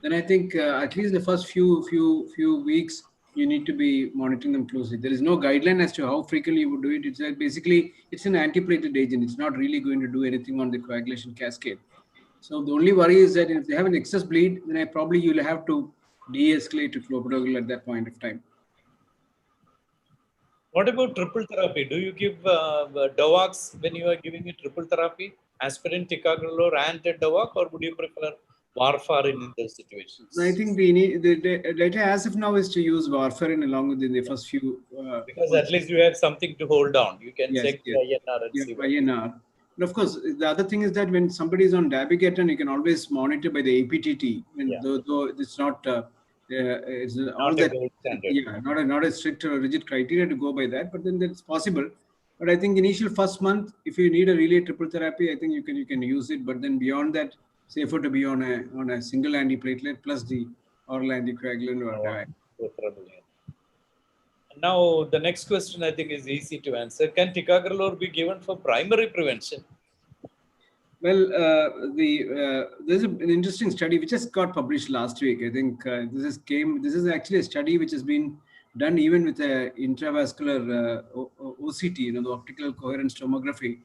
S4: then I think at least the first few weeks, you need to be monitoring them closely. There is no guideline as to how frequently you would do it. It's basically, it's an antiplatelet agent. It's not really going to do anything on the coagulation cascade. So the only worry is that if they have an excess bleed, then you'll have to de-escalate to clopidogrel at that point of time.
S2: What about triple therapy? Do you give DOACs when you are giving a triple therapy, aspirin, ticagrelor, and a DOAC, or would you prefer warfarin in those situations?
S4: I think the data as of now is to use warfarin along with the first few.
S2: Because at least you have something to hold on. You can check the INR and see.
S4: INR. And of course, the other thing is that when somebody is on dabigatran, you can always monitor by the APTT. Though it's not, it's all that. Yeah, not a strict or rigid criteria to go by that, but then that's possible. But I think initial first month, if you need a really triple therapy, I think you can use it. But then beyond that, safer to be on a single antiplatelet plus the oral anticoagulant or DOAC.
S2: Now, the next question I think is easy to answer. Can ticagrelor be given for primary prevention?
S4: Well, there's an interesting study which just got published last week. I think this is actually a study which has been done even with a intravascular OCT, the optical coherence tomography.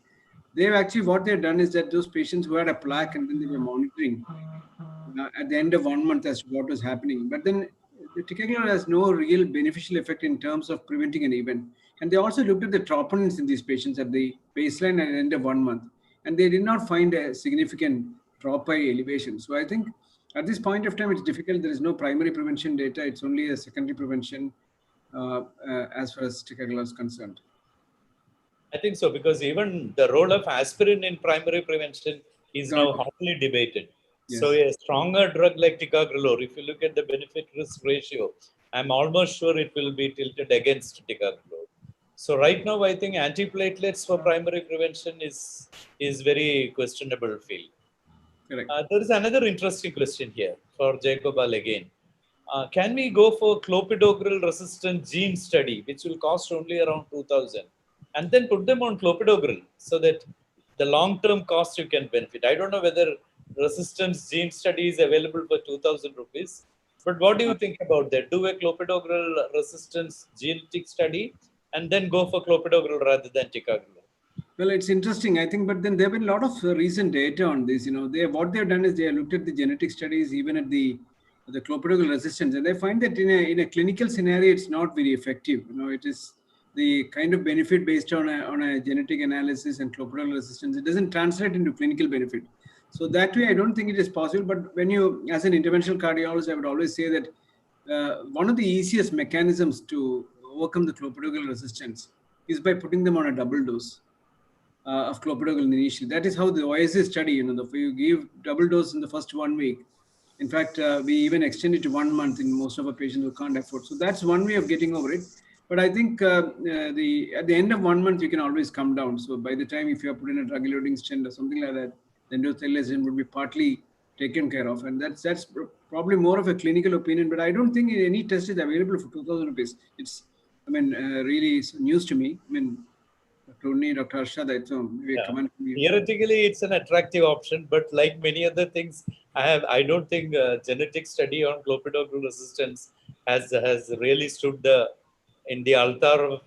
S4: What they've done is that those patients who had a plaque and then they were monitoring at the end of 1 month as to what was happening. But then the ticagrelor has no real beneficial effect in terms of preventing an event. And they also looked at the troponins in these patients at the baseline and end of 1 month. And they did not find a significant tropi elevation. So I think at this point of time, it's difficult. There is no primary prevention data. It's only a secondary prevention as far as ticagrelor is concerned.
S2: I think so, because even the role of aspirin in primary prevention is now hotly debated.
S4: Yes.
S2: So a stronger drug like ticagrelor, if you look at the benefit-risk ratio, I'm almost sure it will be tilted against ticagrelor. So right now, I think antiplatelets for primary prevention is very questionable field.
S4: Correct.
S2: There is another interesting question here for Jayagopal again. Can we go for clopidogrel resistant gene study, which will cost only around 2,000, and then put them on clopidogrel so that the long-term cost you can benefit? I don't know whether resistance gene study is available for 2,000 rupees, but what do you think about that? Do a clopidogrel resistance genetic study and then go for clopidogrel rather than ticagrelor.
S4: Well, it's interesting, I think, but then there have been a lot of recent data on this. What they've done is they have looked at the genetic studies, even at the clopidogrel resistance, and they find that in a clinical scenario, it's not very effective. It is the kind of benefit based on a genetic analysis and clopidogrel resistance. It doesn't translate into clinical benefit. So that way, I don't think it is possible. But when you, as an interventional cardiologist, I would always say that one of the easiest mechanisms to overcome the clopidogrel resistance is by putting them on a double dose of clopidogrel initially. That is how the OASIS study, if you give double dose in the first 1 week. In fact, we even extend it to 1 month in most of our patients who can't afford. So that's one way of getting over it. But I think at the end of 1 month, you can always come down. So by the time, if you are put in a drug-eluting stent or something like that, the endothelin would be partly taken care of. And that's probably more of a clinical opinion. But I don't think any test is available for 2,000 rupees. It's, really news to me. Dr. Arshad,
S2: theoretically, it's an attractive option, but like many other things, I don't think genetic study on clopidogrel resistance has really stood in the altar of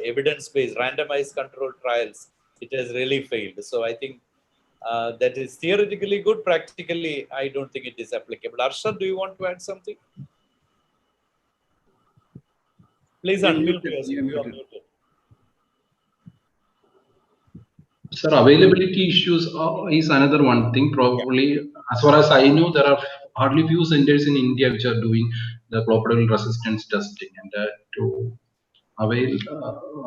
S2: evidence-based randomized controlled trials. It has really failed. So I think that is theoretically good. Practically, I don't think it is applicable. Arshad, do you want to add something? Please unmute yourself. You are muted.
S5: Sir, availability issues is another one thing. Probably, as far as I know, there are hardly few centers in India which are doing the clopidogrel resistance testing, and to avail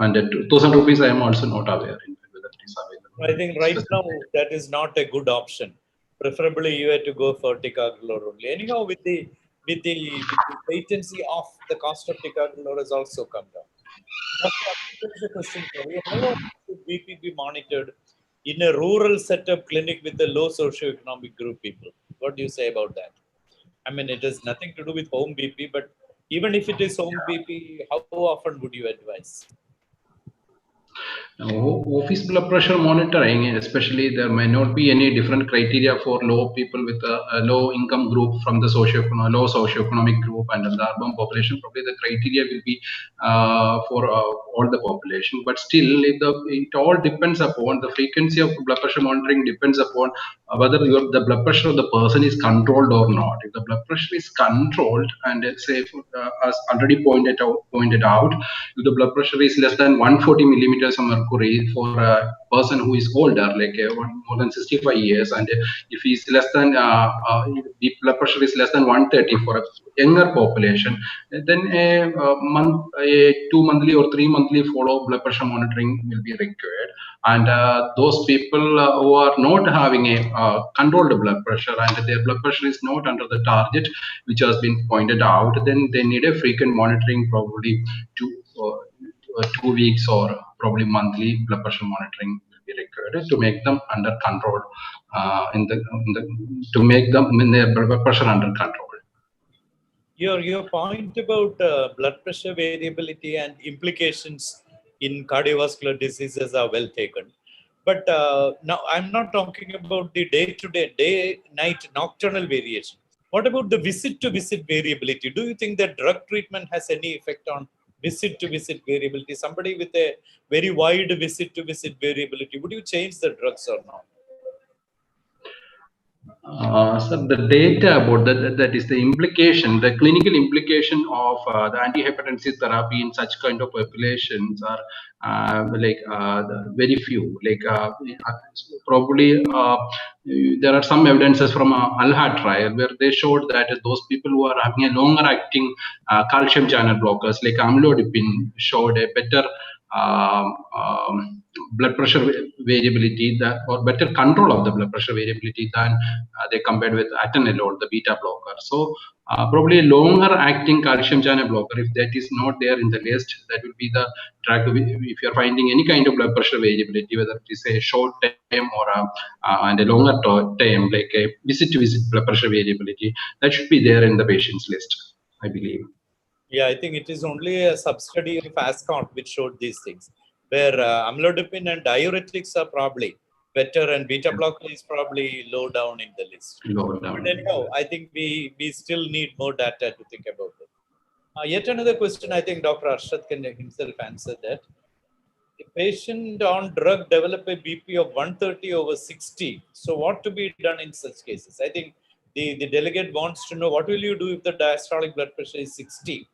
S5: and at 2,000 rupees, I am also not aware whether it is available.
S2: I think right now that is not a good option. Preferably, you have to go for ticagrelor only. Anyhow, with the latency of the cost of ticagrelor has also come down. There is a question for you. How should BP be monitored in a rural setup clinic with a low socioeconomic group people? What do you say about that? It has nothing to do with home BP, but even if it is home BP, how often would you advise?
S5: Office blood pressure monitoring, especially there may not be any different criteria for low people with a low income group from the low socioeconomic group and the urban population. Probably the criteria will be for all the population, but still it all depends upon the frequency of blood pressure monitoring depends upon whether the blood pressure of the person is controlled or not. If the blood pressure is controlled and say as already pointed out, if the blood pressure is less than 140 millimeters of mercury for a person who is older, like more than 65 years, and if he's less than the blood pressure is less than 130 for a younger population, then a 2 monthly or 3 monthly follow blood pressure monitoring will be required. And those people who are not having a controlled blood pressure and their blood pressure is not under the target which has been pointed out, then they need a frequent monitoring, probably 2 weeks or probably monthly blood pressure monitoring will be required to make them under control, to make them their blood pressure under control.
S2: Your point about blood pressure variability and implications in cardiovascular diseases are well taken. But now I'm not talking about the day-to-day, day-night, nocturnal variation. What about the visit-to-visit variability? Do you think that drug treatment has any effect on visit-to-visit variability? Somebody with a very wide visit-to-visit variability, would you change the drugs or not?
S5: So the data about that is the implication, the clinical implication of the antihypertensive therapy in such kind of populations are very few. Probably there are some evidences from ALHA trial where they showed that those people who are having a longer acting calcium channel blockers like amlodipine showed a better blood pressure variability that, or better control of the blood pressure variability than they compared with atenolol, the beta blocker. So probably a longer acting calcium channel blocker, if that is not there in the list, that will be the drug. If you're finding any kind of blood pressure variability, whether it is a short term or and a longer term, like a visit to visit blood pressure variability, that should be there in the patient's list, I believe.
S2: Yeah, I think it is only a sub-study of ASCOT which showed these things, where amlodipine and diuretics are probably better and beta blocker is probably low down in the list.
S5: Low down.
S2: But anyhow, I think we still need more data to think about it. Yet another question, I think Dr. Arshad can himself answer that. The patient on drug develop a BP of 130/60. So what to be done in such cases? I think the delegate wants to know, what will you do if the diastolic blood pressure is 60?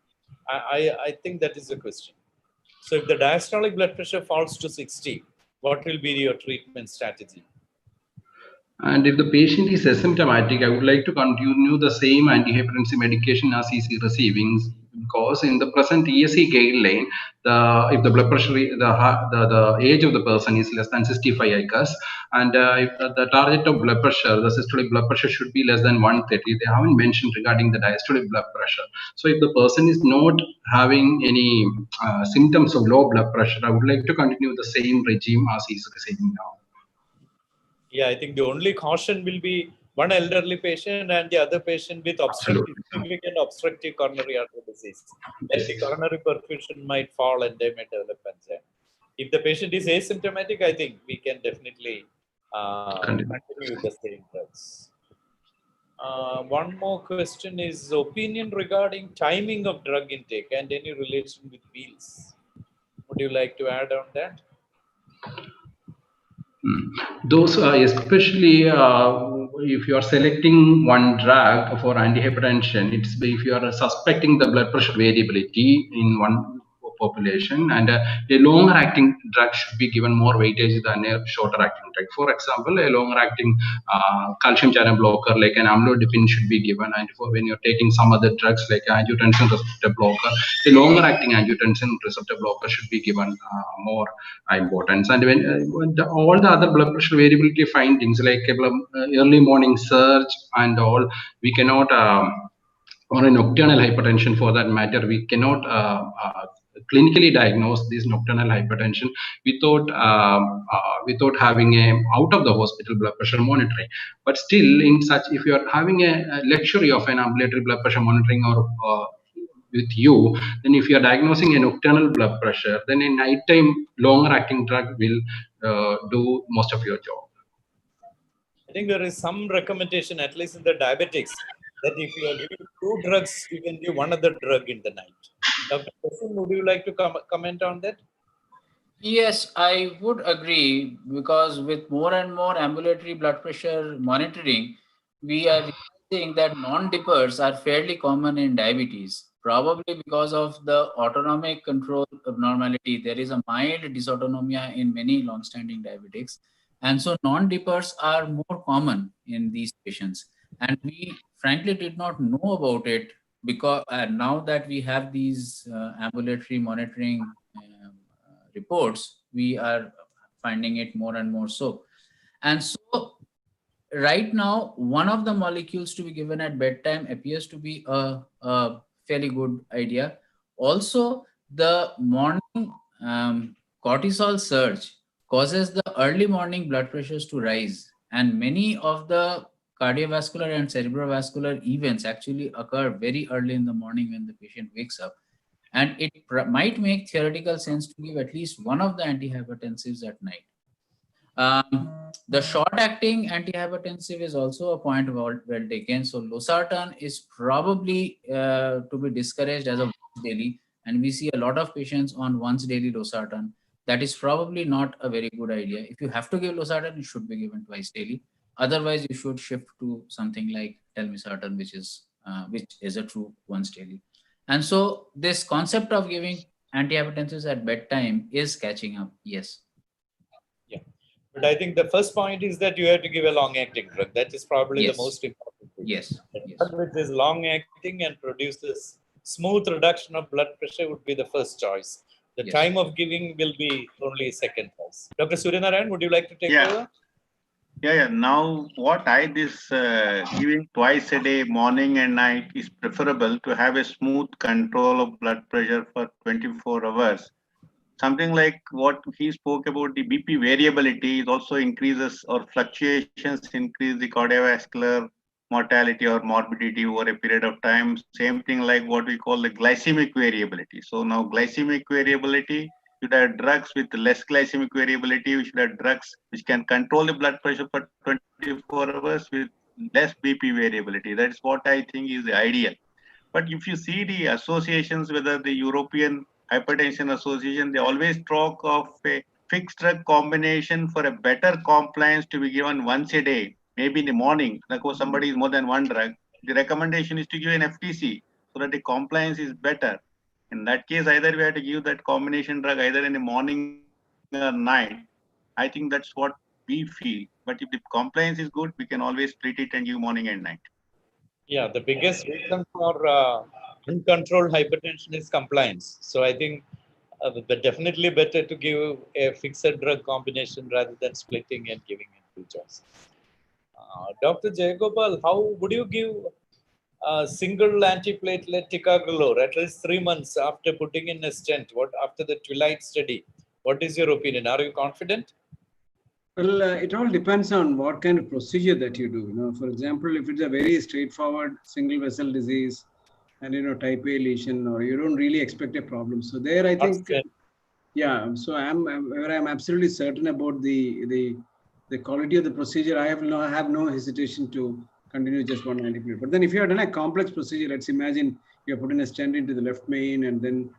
S2: I think that is the question. So if the diastolic blood pressure falls to 60, what will be your treatment strategy?
S5: And if the patient is asymptomatic, I would like to continue the same antihypertensive medication as he is receiving, because in the present ESC guideline, if the blood pressure, the age of the person is less than 65, I guess, and if the target of blood pressure, the systolic blood pressure should be less than 130. They haven't mentioned regarding the diastolic blood pressure. So if the person is not having any symptoms of low blood pressure, I would like to continue the same regime as he is receiving now.
S2: Yeah, I think the only caution will be one elderly patient and the other patient with significant obstructive coronary artery disease. Then the coronary perfusion might fall and they may develop angina. If the patient is asymptomatic, I think we can definitely continue with the same drugs. One more question is opinion regarding timing of drug intake and any relation with meals. Would you like to add on that?
S5: Those especially if you are selecting one drug for antihypertension, it's if you are suspecting the blood pressure variability in one population, and a longer acting drug should be given more weightage than a shorter acting drug. For example, a longer acting calcium channel blocker like an amlodipine should be given, and for when you're taking some other drugs like angiotensin receptor blocker, a longer acting angiotensin receptor blocker should be given more importance. And when all the other blood pressure variability findings like early morning surge and all, we cannot or a nocturnal hypertension for that matter, we cannot clinically diagnose this nocturnal hypertension without having a out of the hospital blood pressure monitoring. But still, in such, if you are having a luxury of an ambulatory blood pressure monitoring or with you, then if you are diagnosing a nocturnal blood pressure, then a nighttime longer acting drug will do most of your job.
S2: I think there is some recommendation, at least in the diabetics, that if you are giving 2 drugs, you can give one other drug in the night. Dr. Prasoon, would you like to comment on that?
S7: Yes, I would agree, because with more and more ambulatory blood pressure monitoring, we are realizing that non-dippers are fairly common in diabetes, probably because of the autonomic control abnormality. There is a mild dysautonomia in many long-standing diabetics. And so non-dippers are more common in these patients. And we frankly did not know about it, because now that we have these ambulatory monitoring reports, we are finding it more and more so. And so right now, one of the molecules to be given at bedtime appears to be a fairly good idea. Also, the morning cortisol surge causes the early morning blood pressures to rise, and many of the cardiovascular and cerebrovascular events actually occur very early in the morning when the patient wakes up. And it might make theoretical sense to give at least one of the antihypertensives at night. The short-acting antihypertensive is also a point well taken. So losartan is probably to be discouraged as a once daily, and we see a lot of patients on once daily losartan. That is probably not a very good idea. If you have to give losartan, it should be given twice daily. Otherwise, you should shift to something like telmisartan, which is a true once daily. And so this concept of giving antihypertensives at bedtime is catching up. Yes.
S2: Yeah. But I think the first point is that you have to give a long-acting drug. That is probably the most important thing.
S7: Yes.
S2: The drug which is long-acting and produces smooth reduction of blood pressure would be the first choice. The
S7: Yes.
S2: time of giving will be only second pulse. Dr. Suryanarayan, would you like to take
S3: Yeah.
S2: over?
S3: Yeah. Now, what giving twice a day, morning and night, is preferable to have a smooth control of blood pressure for 24 hours. Something like what he spoke about, the BP variability, it also increases or fluctuations increase the cardiovascular mortality or morbidity over a period of time. Same thing like what we call the glycemic variability. So now glycemic variability, you should have drugs with less glycemic variability. We should have drugs which can control the blood pressure for 24 hours with less BP variability. That's what I think is the ideal. But if you see the associations, whether the European Hypertension Association, they always talk of a fixed drug combination for a better compliance to be given once a day, maybe in the morning. Like if somebody is more than one drug, the recommendation is to give an FTC so that the compliance is better. In that case, either we have to give that combination drug either in the morning or night. I think that's what we feel. But if the compliance is good, we can always split it and give morning and night.
S2: Yeah, the biggest reason for uncontrolled hypertension is compliance. So I think definitely better to give a fixed drug combination rather than splitting and giving in two choices. Dr. Jayagopal, how would you give a single antiplatelet ticagrelor at least 3 months after putting in a stent? What after the Twilight study? What is your opinion? Are you confident?
S4: Well, it all depends on what kind of procedure that you do. For example, if it's a very straightforward single vessel disease and type A lesion, or you don't really expect a problem. So there, I think, yeah. So I'm absolutely certain about the quality of the procedure. I have no hesitation to continue just one antiplatelet. But then, if you have done a complex procedure, let's imagine you have put in a stent into the left main, and then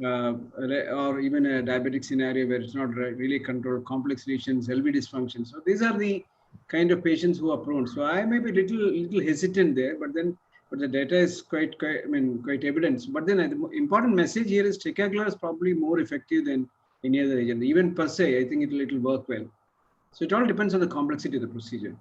S4: or even a diabetic scenario where it's not really controlled, complex lesions, LV dysfunction. So these are the kind of patients who are prone. So I may be little hesitant there, but the data is quite evident. But then the important message here is ticagrelor is probably more effective than any other agent. Even per se, I think it'll work well. So it all depends on the complexity of the procedure.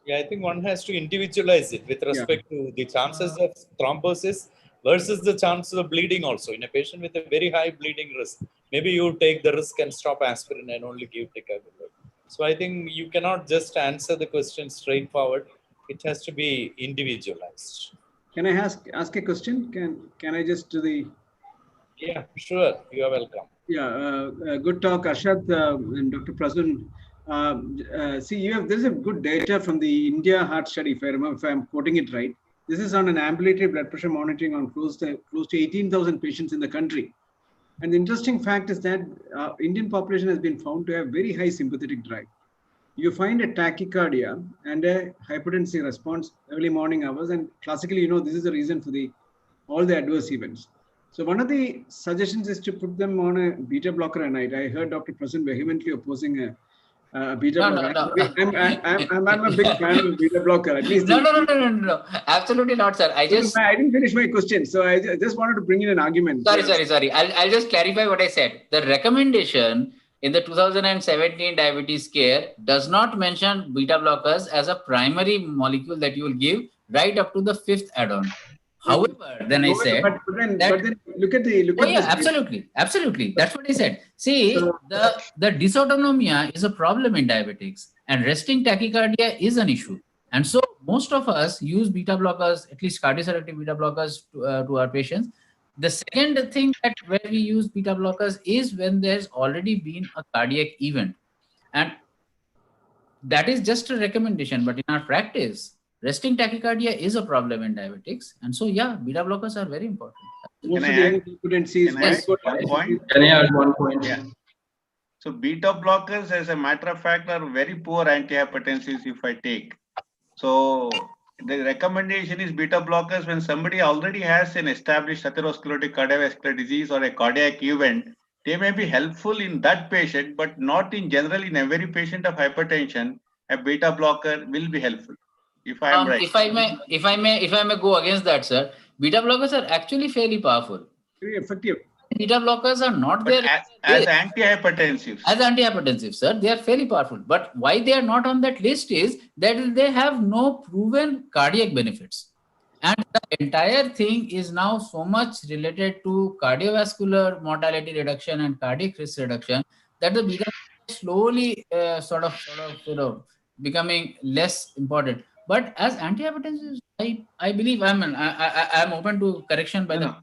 S2: Yeah, I think one has to individualize it with respect to the chances of thrombosis versus the chances of bleeding also. In a patient with a very high bleeding risk, maybe you take the risk and stop aspirin and only give ticagrelor. So I think you cannot just answer the question straightforward. It has to be individualized.
S4: Can I ask a question? Can I just do the...
S2: Yeah, sure. You are welcome.
S4: Yeah, good talk, Arshad and Dr. Prasun. See, there's a good data from the India heart study, if I'm quoting it right. This is on an ambulatory blood pressure monitoring on close to 18,000 patients in the country. And the interesting fact is that Indian population has been found to have very high sympathetic drive. You find a tachycardia and a hypertensive response early morning hours, and classically, this is the reason for all the adverse events. So one of the suggestions is to put them on a beta blocker at night. I heard Dr. Prasun vehemently opposing a beta blocker. No. I'm a big fan of beta blocker. At least
S7: No. Absolutely not, sir. I
S4: didn't finish my question, so I just wanted to bring in an argument.
S7: Sorry. I'll just clarify what I said. The recommendation in the 2017 diabetes care does not mention beta blockers as a primary molecule that you will give right up to the 5th add-on. However, then I said,
S4: but then look at
S7: absolutely. That's what I said. See, the dysautonomia is a problem in diabetics, and resting tachycardia is an issue. And so most of us use beta blockers, at least cardioselective beta blockers to our patients. The second thing that where we use beta blockers is when there's already been a cardiac event. And that is just a recommendation, but in our practice, resting tachycardia is a problem in diabetics. And so, beta blockers are very important.
S3: Can I add one point? Yeah. So beta blockers, as a matter of fact, are very poor antihypertensives if I take. So the recommendation is beta blockers when somebody already has an established atherosclerotic cardiovascular disease or a cardiac event. They may be helpful in that patient, but not in general in every patient of hypertension. A beta blocker will be helpful. If I am right.
S7: If I may go against that, sir, beta blockers are actually fairly powerful.
S4: Very effective.
S7: Beta blockers are not there
S3: as antihypertensives.
S7: As antihypertensives, sir, they are fairly powerful. But why they are not on that list is that they have no proven cardiac benefits. And the entire thing is now so much related to cardiovascular mortality reduction and cardiac risk reduction that the beta slowly sort of becoming less important. But as antihypertensives, I believe I'm open to correction by the.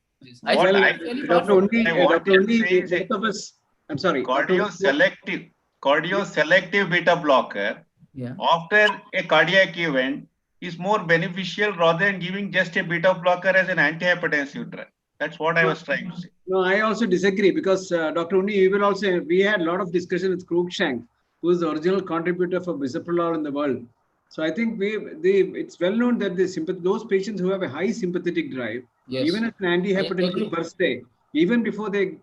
S7: I
S3: What
S7: think
S3: I,
S7: it's very
S4: Dr.
S7: powerful.
S4: Undi,
S3: what
S4: Dr.
S3: I'm
S4: Undi,
S3: saying is
S4: both of us, I'm sorry.
S3: Cardioselective beta blocker
S7: Yeah.
S3: after a cardiac event is more beneficial rather than giving just a beta blocker as an antihypertensive drug. That's what I was trying to say.
S4: No, I also disagree because Dr. Undi, you will also, we had a lot of discussion with Cruikshank, who is the original contributor for bisoprolol in the world. So I think it's well known that those patients who have a high sympathetic drive,
S7: Yes.
S4: even as an antihypertensive per se, even before they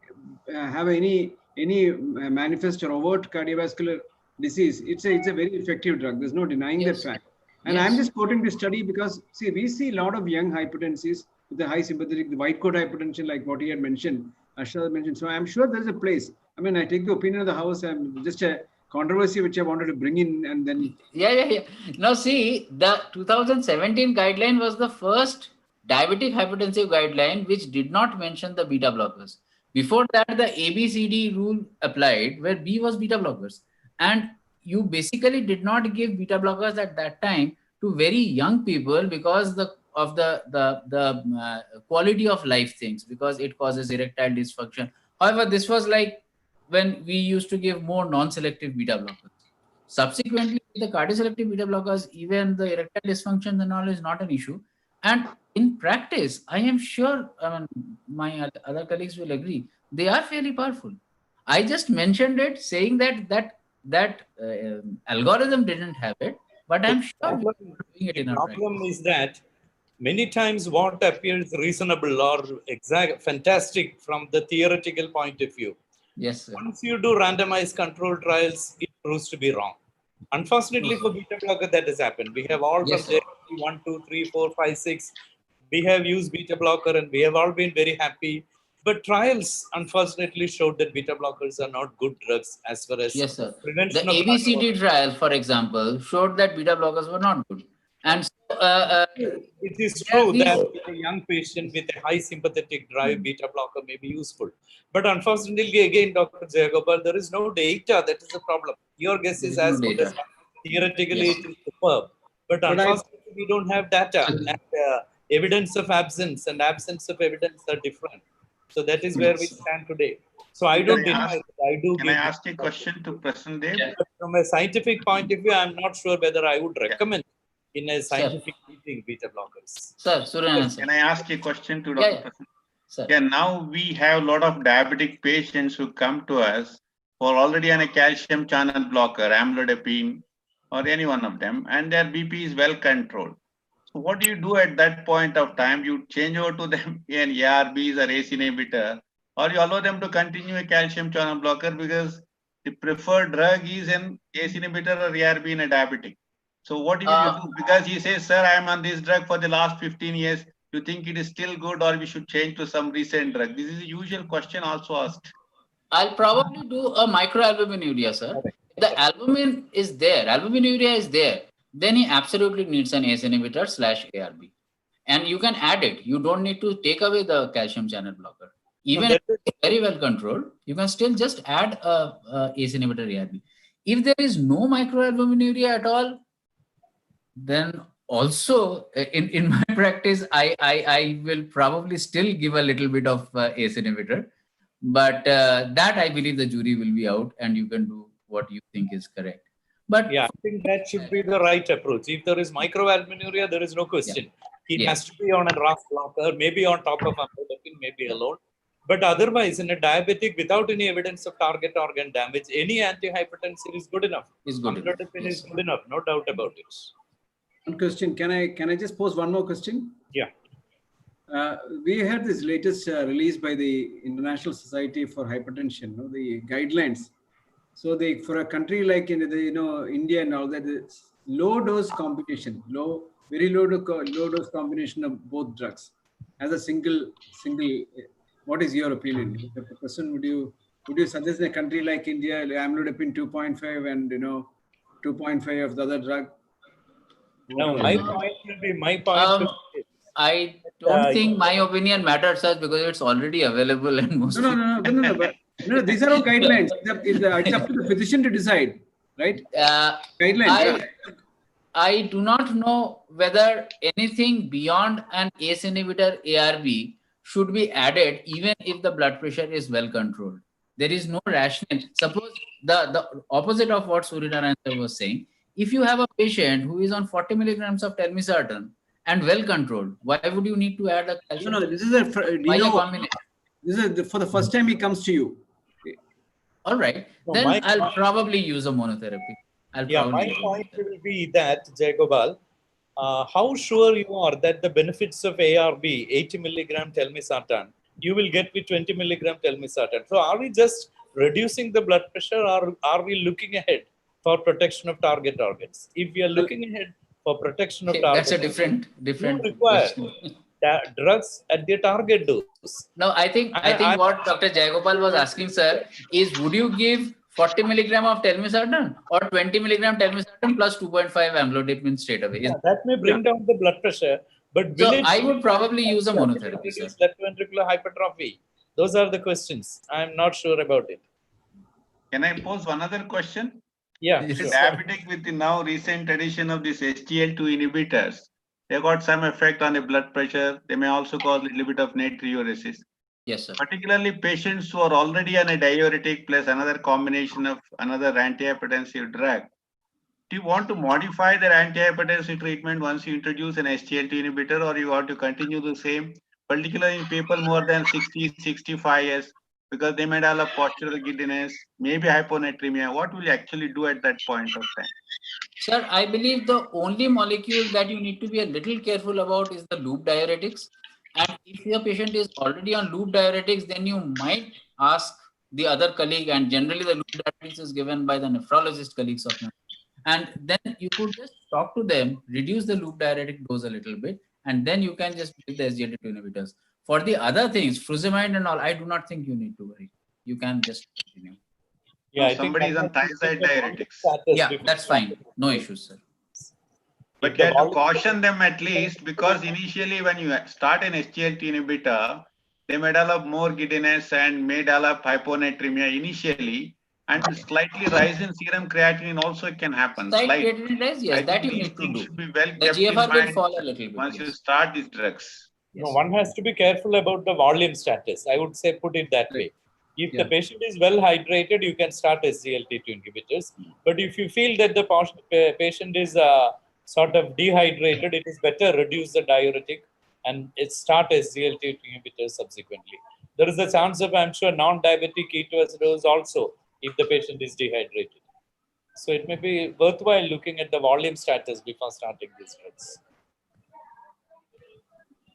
S4: have any manifest or overt cardiovascular disease, it's a very effective drug. There's no denying that fact. And I'm just quoting this study because, see, we see a lot of young hypertensives with the high sympathetic, the white coat hypertension, like what he had mentioned, Ashraf mentioned. So I'm sure there's a place. I mean, I take the opinion of the house. I'm just a controversy which I wanted to bring in, and then.
S7: Yeah. Now, see, the 2017 guideline was the first diabetic hypertensive guideline which did not mention the beta blockers. Before that, the ABCD rule applied where B was beta blockers. And you basically did not give beta blockers at that time to very young people because of the quality of life things, because it causes erectile dysfunction. However, this was like when we used to give more non-selective beta blockers. Subsequently, the cardioselective beta blockers, even the erectile dysfunction and all is not an issue. And in practice, I am sure, I mean, my other colleagues will agree, they are fairly powerful. I just mentioned it saying that algorithm didn't have it, but I'm sure we're doing it in our practice.
S2: The problem is that many times what appears reasonable or fantastic from the theoretical point of view,
S7: yes, sir.
S2: Once you do randomized control trials, it proves to be wrong. Unfortunately, for beta blocker, that has happened. We have all from JRC 1, 2, 3, 4, 5, 6. We have used beta blocker and we have all been very happy. But trials, unfortunately, showed that beta blockers are not good drugs as far as prevention
S7: the
S2: of
S7: ABCD trial, for example, showed that beta blockers were not good. And so,
S2: it is true that a young patient with a high sympathetic drive, beta blocker may be useful. But unfortunately, again, Dr. Jayagopal, there is no data. That is the problem. Your guess is as good as mine. Theoretically, it is superb. But unfortunately, we don't have data. And evidence of absence and absence of evidence are different. So that is where we stand today. So I don't deny it. I do.
S3: Can I ask a question to Prasun Dev?
S2: From a scientific point of view, I'm not sure whether I would recommend in a scientific meeting beta blockers.
S7: Sir, Suryanarayan.
S3: Can I ask a question to Dr. Prasun?
S7: Sir.
S3: Yeah, now we have a lot of diabetic patients who come to us who are already on a calcium channel blocker, amlodipine, or any one of them, and their BP is well controlled. So what do you do at that point of time? You change over to them an ARBs or ACE inhibitor, or you allow them to continue a calcium channel blocker because the preferred drug is an ACE inhibitor or ARB in a diabetic. So what do you do? Because he says, sir, I am on this drug for the last 15 years. You think it is still good or we should change to some recent drug? This is a usual question also asked.
S7: I'll probably do a microalbuminuria, sir. If the albumin is there, albuminuria is there, then he absolutely needs an ACE inhibitor / ARB. And you can add it. You don't need to take away the calcium channel blocker. Even if it's very well controlled, you can still just add a ACE inhibitor ARB. If there is no microalbuminuria at all, then also in my practice, I will probably still give a little bit of ACE inhibitor. But that I believe the jury will be out and you can do what you think is correct. But
S2: yeah, I think that should be the right approach. If there is microalbuminuria, there is no question. He has to be on a RAS blocker, maybe on top of amlodipine, maybe alone. But otherwise, in a diabetic without any evidence of target organ damage, any antihypertensive is good enough. Amlodipine is good enough, no doubt about it.
S4: One question. Can I just pose one more question?
S2: Yeah.
S4: We had this latest release by the International Society for Hypertension, the guidelines. So for a country like India and all that, it's low dose combination, very low dose combination of both drugs as a single. What is your opinion? The question, would you suggest a country like India, amlodipine 2.5 and 2.5 of the other drug?
S2: No, my point will be
S7: I don't think my opinion matters, sir, because it's already available in most.
S4: No, these are all guidelines. It's up to the physician to decide, right? Guidelines.
S7: I do not know whether anything beyond an ACE inhibitor ARB should be added, even if the blood pressure is well controlled. There is no rationale. Suppose the opposite of what Suryanarayan was saying. If you have a patient who is on 40 milligrams of telmisartan and well controlled, why would you need to add a calcium?
S4: No, this is a combination. This is for the first time he comes to you.
S7: All right, then I'll probably use a monotherapy.
S2: My point will be that, Jayagopal, how sure you are that the benefits of ARB, 80 milligram telmisartan, you will get with 20 milligram telmisartan. So are we just reducing the blood pressure, or are we looking ahead for protection of target organs? If we are looking ahead for protection of target,
S7: that's a different
S2: you require drugs at the target dose.
S7: No, I think what Dr. Jayagopal was asking, sir, is would you give 40 milligram of telmisartan or 20 milligram telmisartan plus 2.5 amlodipine straight away?
S2: Yeah, that may bring down the blood pressure, but
S7: so I would probably use a monotherapy, sir.
S2: Left ventricular hypertrophy. Those are the questions. I'm not sure about it.
S3: Can I pose one other question?
S2: Yeah.
S3: Sure. Diabetic, with the now recent addition of these SGLT2 inhibitors, they got some effect on the blood pressure. They may also cause a little bit of natriuresis.
S7: Yes, sir.
S3: Particularly patients who are already on a diuretic plus another combination of another antihypertensive drug. Do you want to modify their antihypertensive treatment once you introduce an SGLT inhibitor, or you want to continue the same, particularly in people more than 60, 65 years, because they may develop postural giddiness, maybe hyponatremia? What will you actually do at that point of time?
S7: Sir, I believe the only molecule that you need to be a little careful about is the loop diuretics. And if your patient is already on loop diuretics, then you might ask the other colleague, and generally the loop diuretics is given by the nephrologist colleagues of mine. And then you could just talk to them, reduce the loop diuretic dose a little bit, and then you can just give the SGLT2 inhibitors. For the other things, furosemide and all, I do not think you need to worry. You can just continue.
S3: Yeah, somebody is on thiazide diuretics.
S7: Yeah, that's fine. No issues, sir.
S3: But you have to caution them at least, because initially when you start an SGLT inhibitor, they may develop more giddiness and may develop hyponatremia initially, and slightly rise in serum creatinine also can happen.
S7: Slight creatinine rise, yes, that you need to do.
S3: Should be well
S7: the
S3: kept
S7: GFR
S3: in
S7: will
S3: mind
S7: fall a little bit
S3: once you start these drugs.
S2: Yes. No, one has to be careful about the volume status. I would say put it that way. If the patient is well hydrated, you can start SGLT2 inhibitors. But if you feel that the patient is sort of dehydrated, it is better reduce the diuretic and start SGLT2 inhibitors subsequently. There is a chance of, I'm sure, non-diabetic ketoacidosis also if the patient is dehydrated. So it may be worthwhile looking at the volume status before starting these drugs.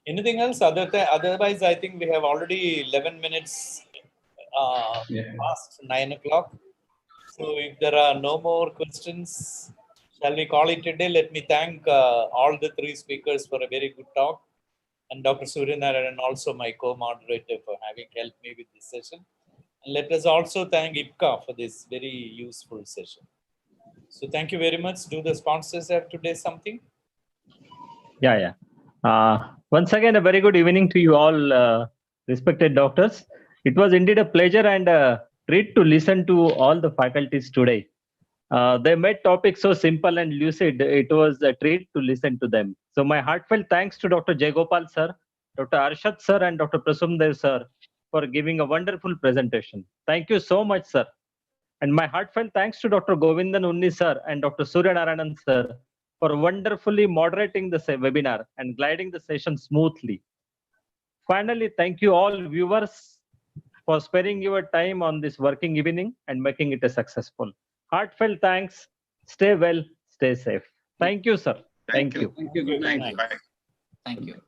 S2: Anything else? Otherwise, I think we have already 11 minutes past 9 o'clock. So if there are no more questions, shall we call it a day? Let me thank all the three speakers for a very good talk, and Dr. Suryanarayan, also my co-moderator, for having helped me with this session. And let us also thank IPCA for this very useful session. So thank you very much. Do the sponsors have to say something?
S1: Yeah. Once again, a very good evening to you all, respected doctors. It was indeed a pleasure and a treat to listen to all the faculties today. They made topics so simple and lucid. It was a treat to listen to them. So my heartfelt thanks to Dr. Jayagopal sir, Dr. Arshad sir, and Dr. Prasumdev sir for giving a wonderful presentation. Thank you so much, sir. And my heartfelt thanks to Dr. Govindan Unni sir and Dr. Suryanarayan sir for wonderfully moderating the webinar and gliding the session smoothly. Finally, thank you all viewers for sparing your time on this working evening and making it a successful. Heartfelt thanks. Stay well, stay safe. Thank you, sir. Thank you.
S4: Thank you. Good night.
S3: Bye.
S7: Thank you.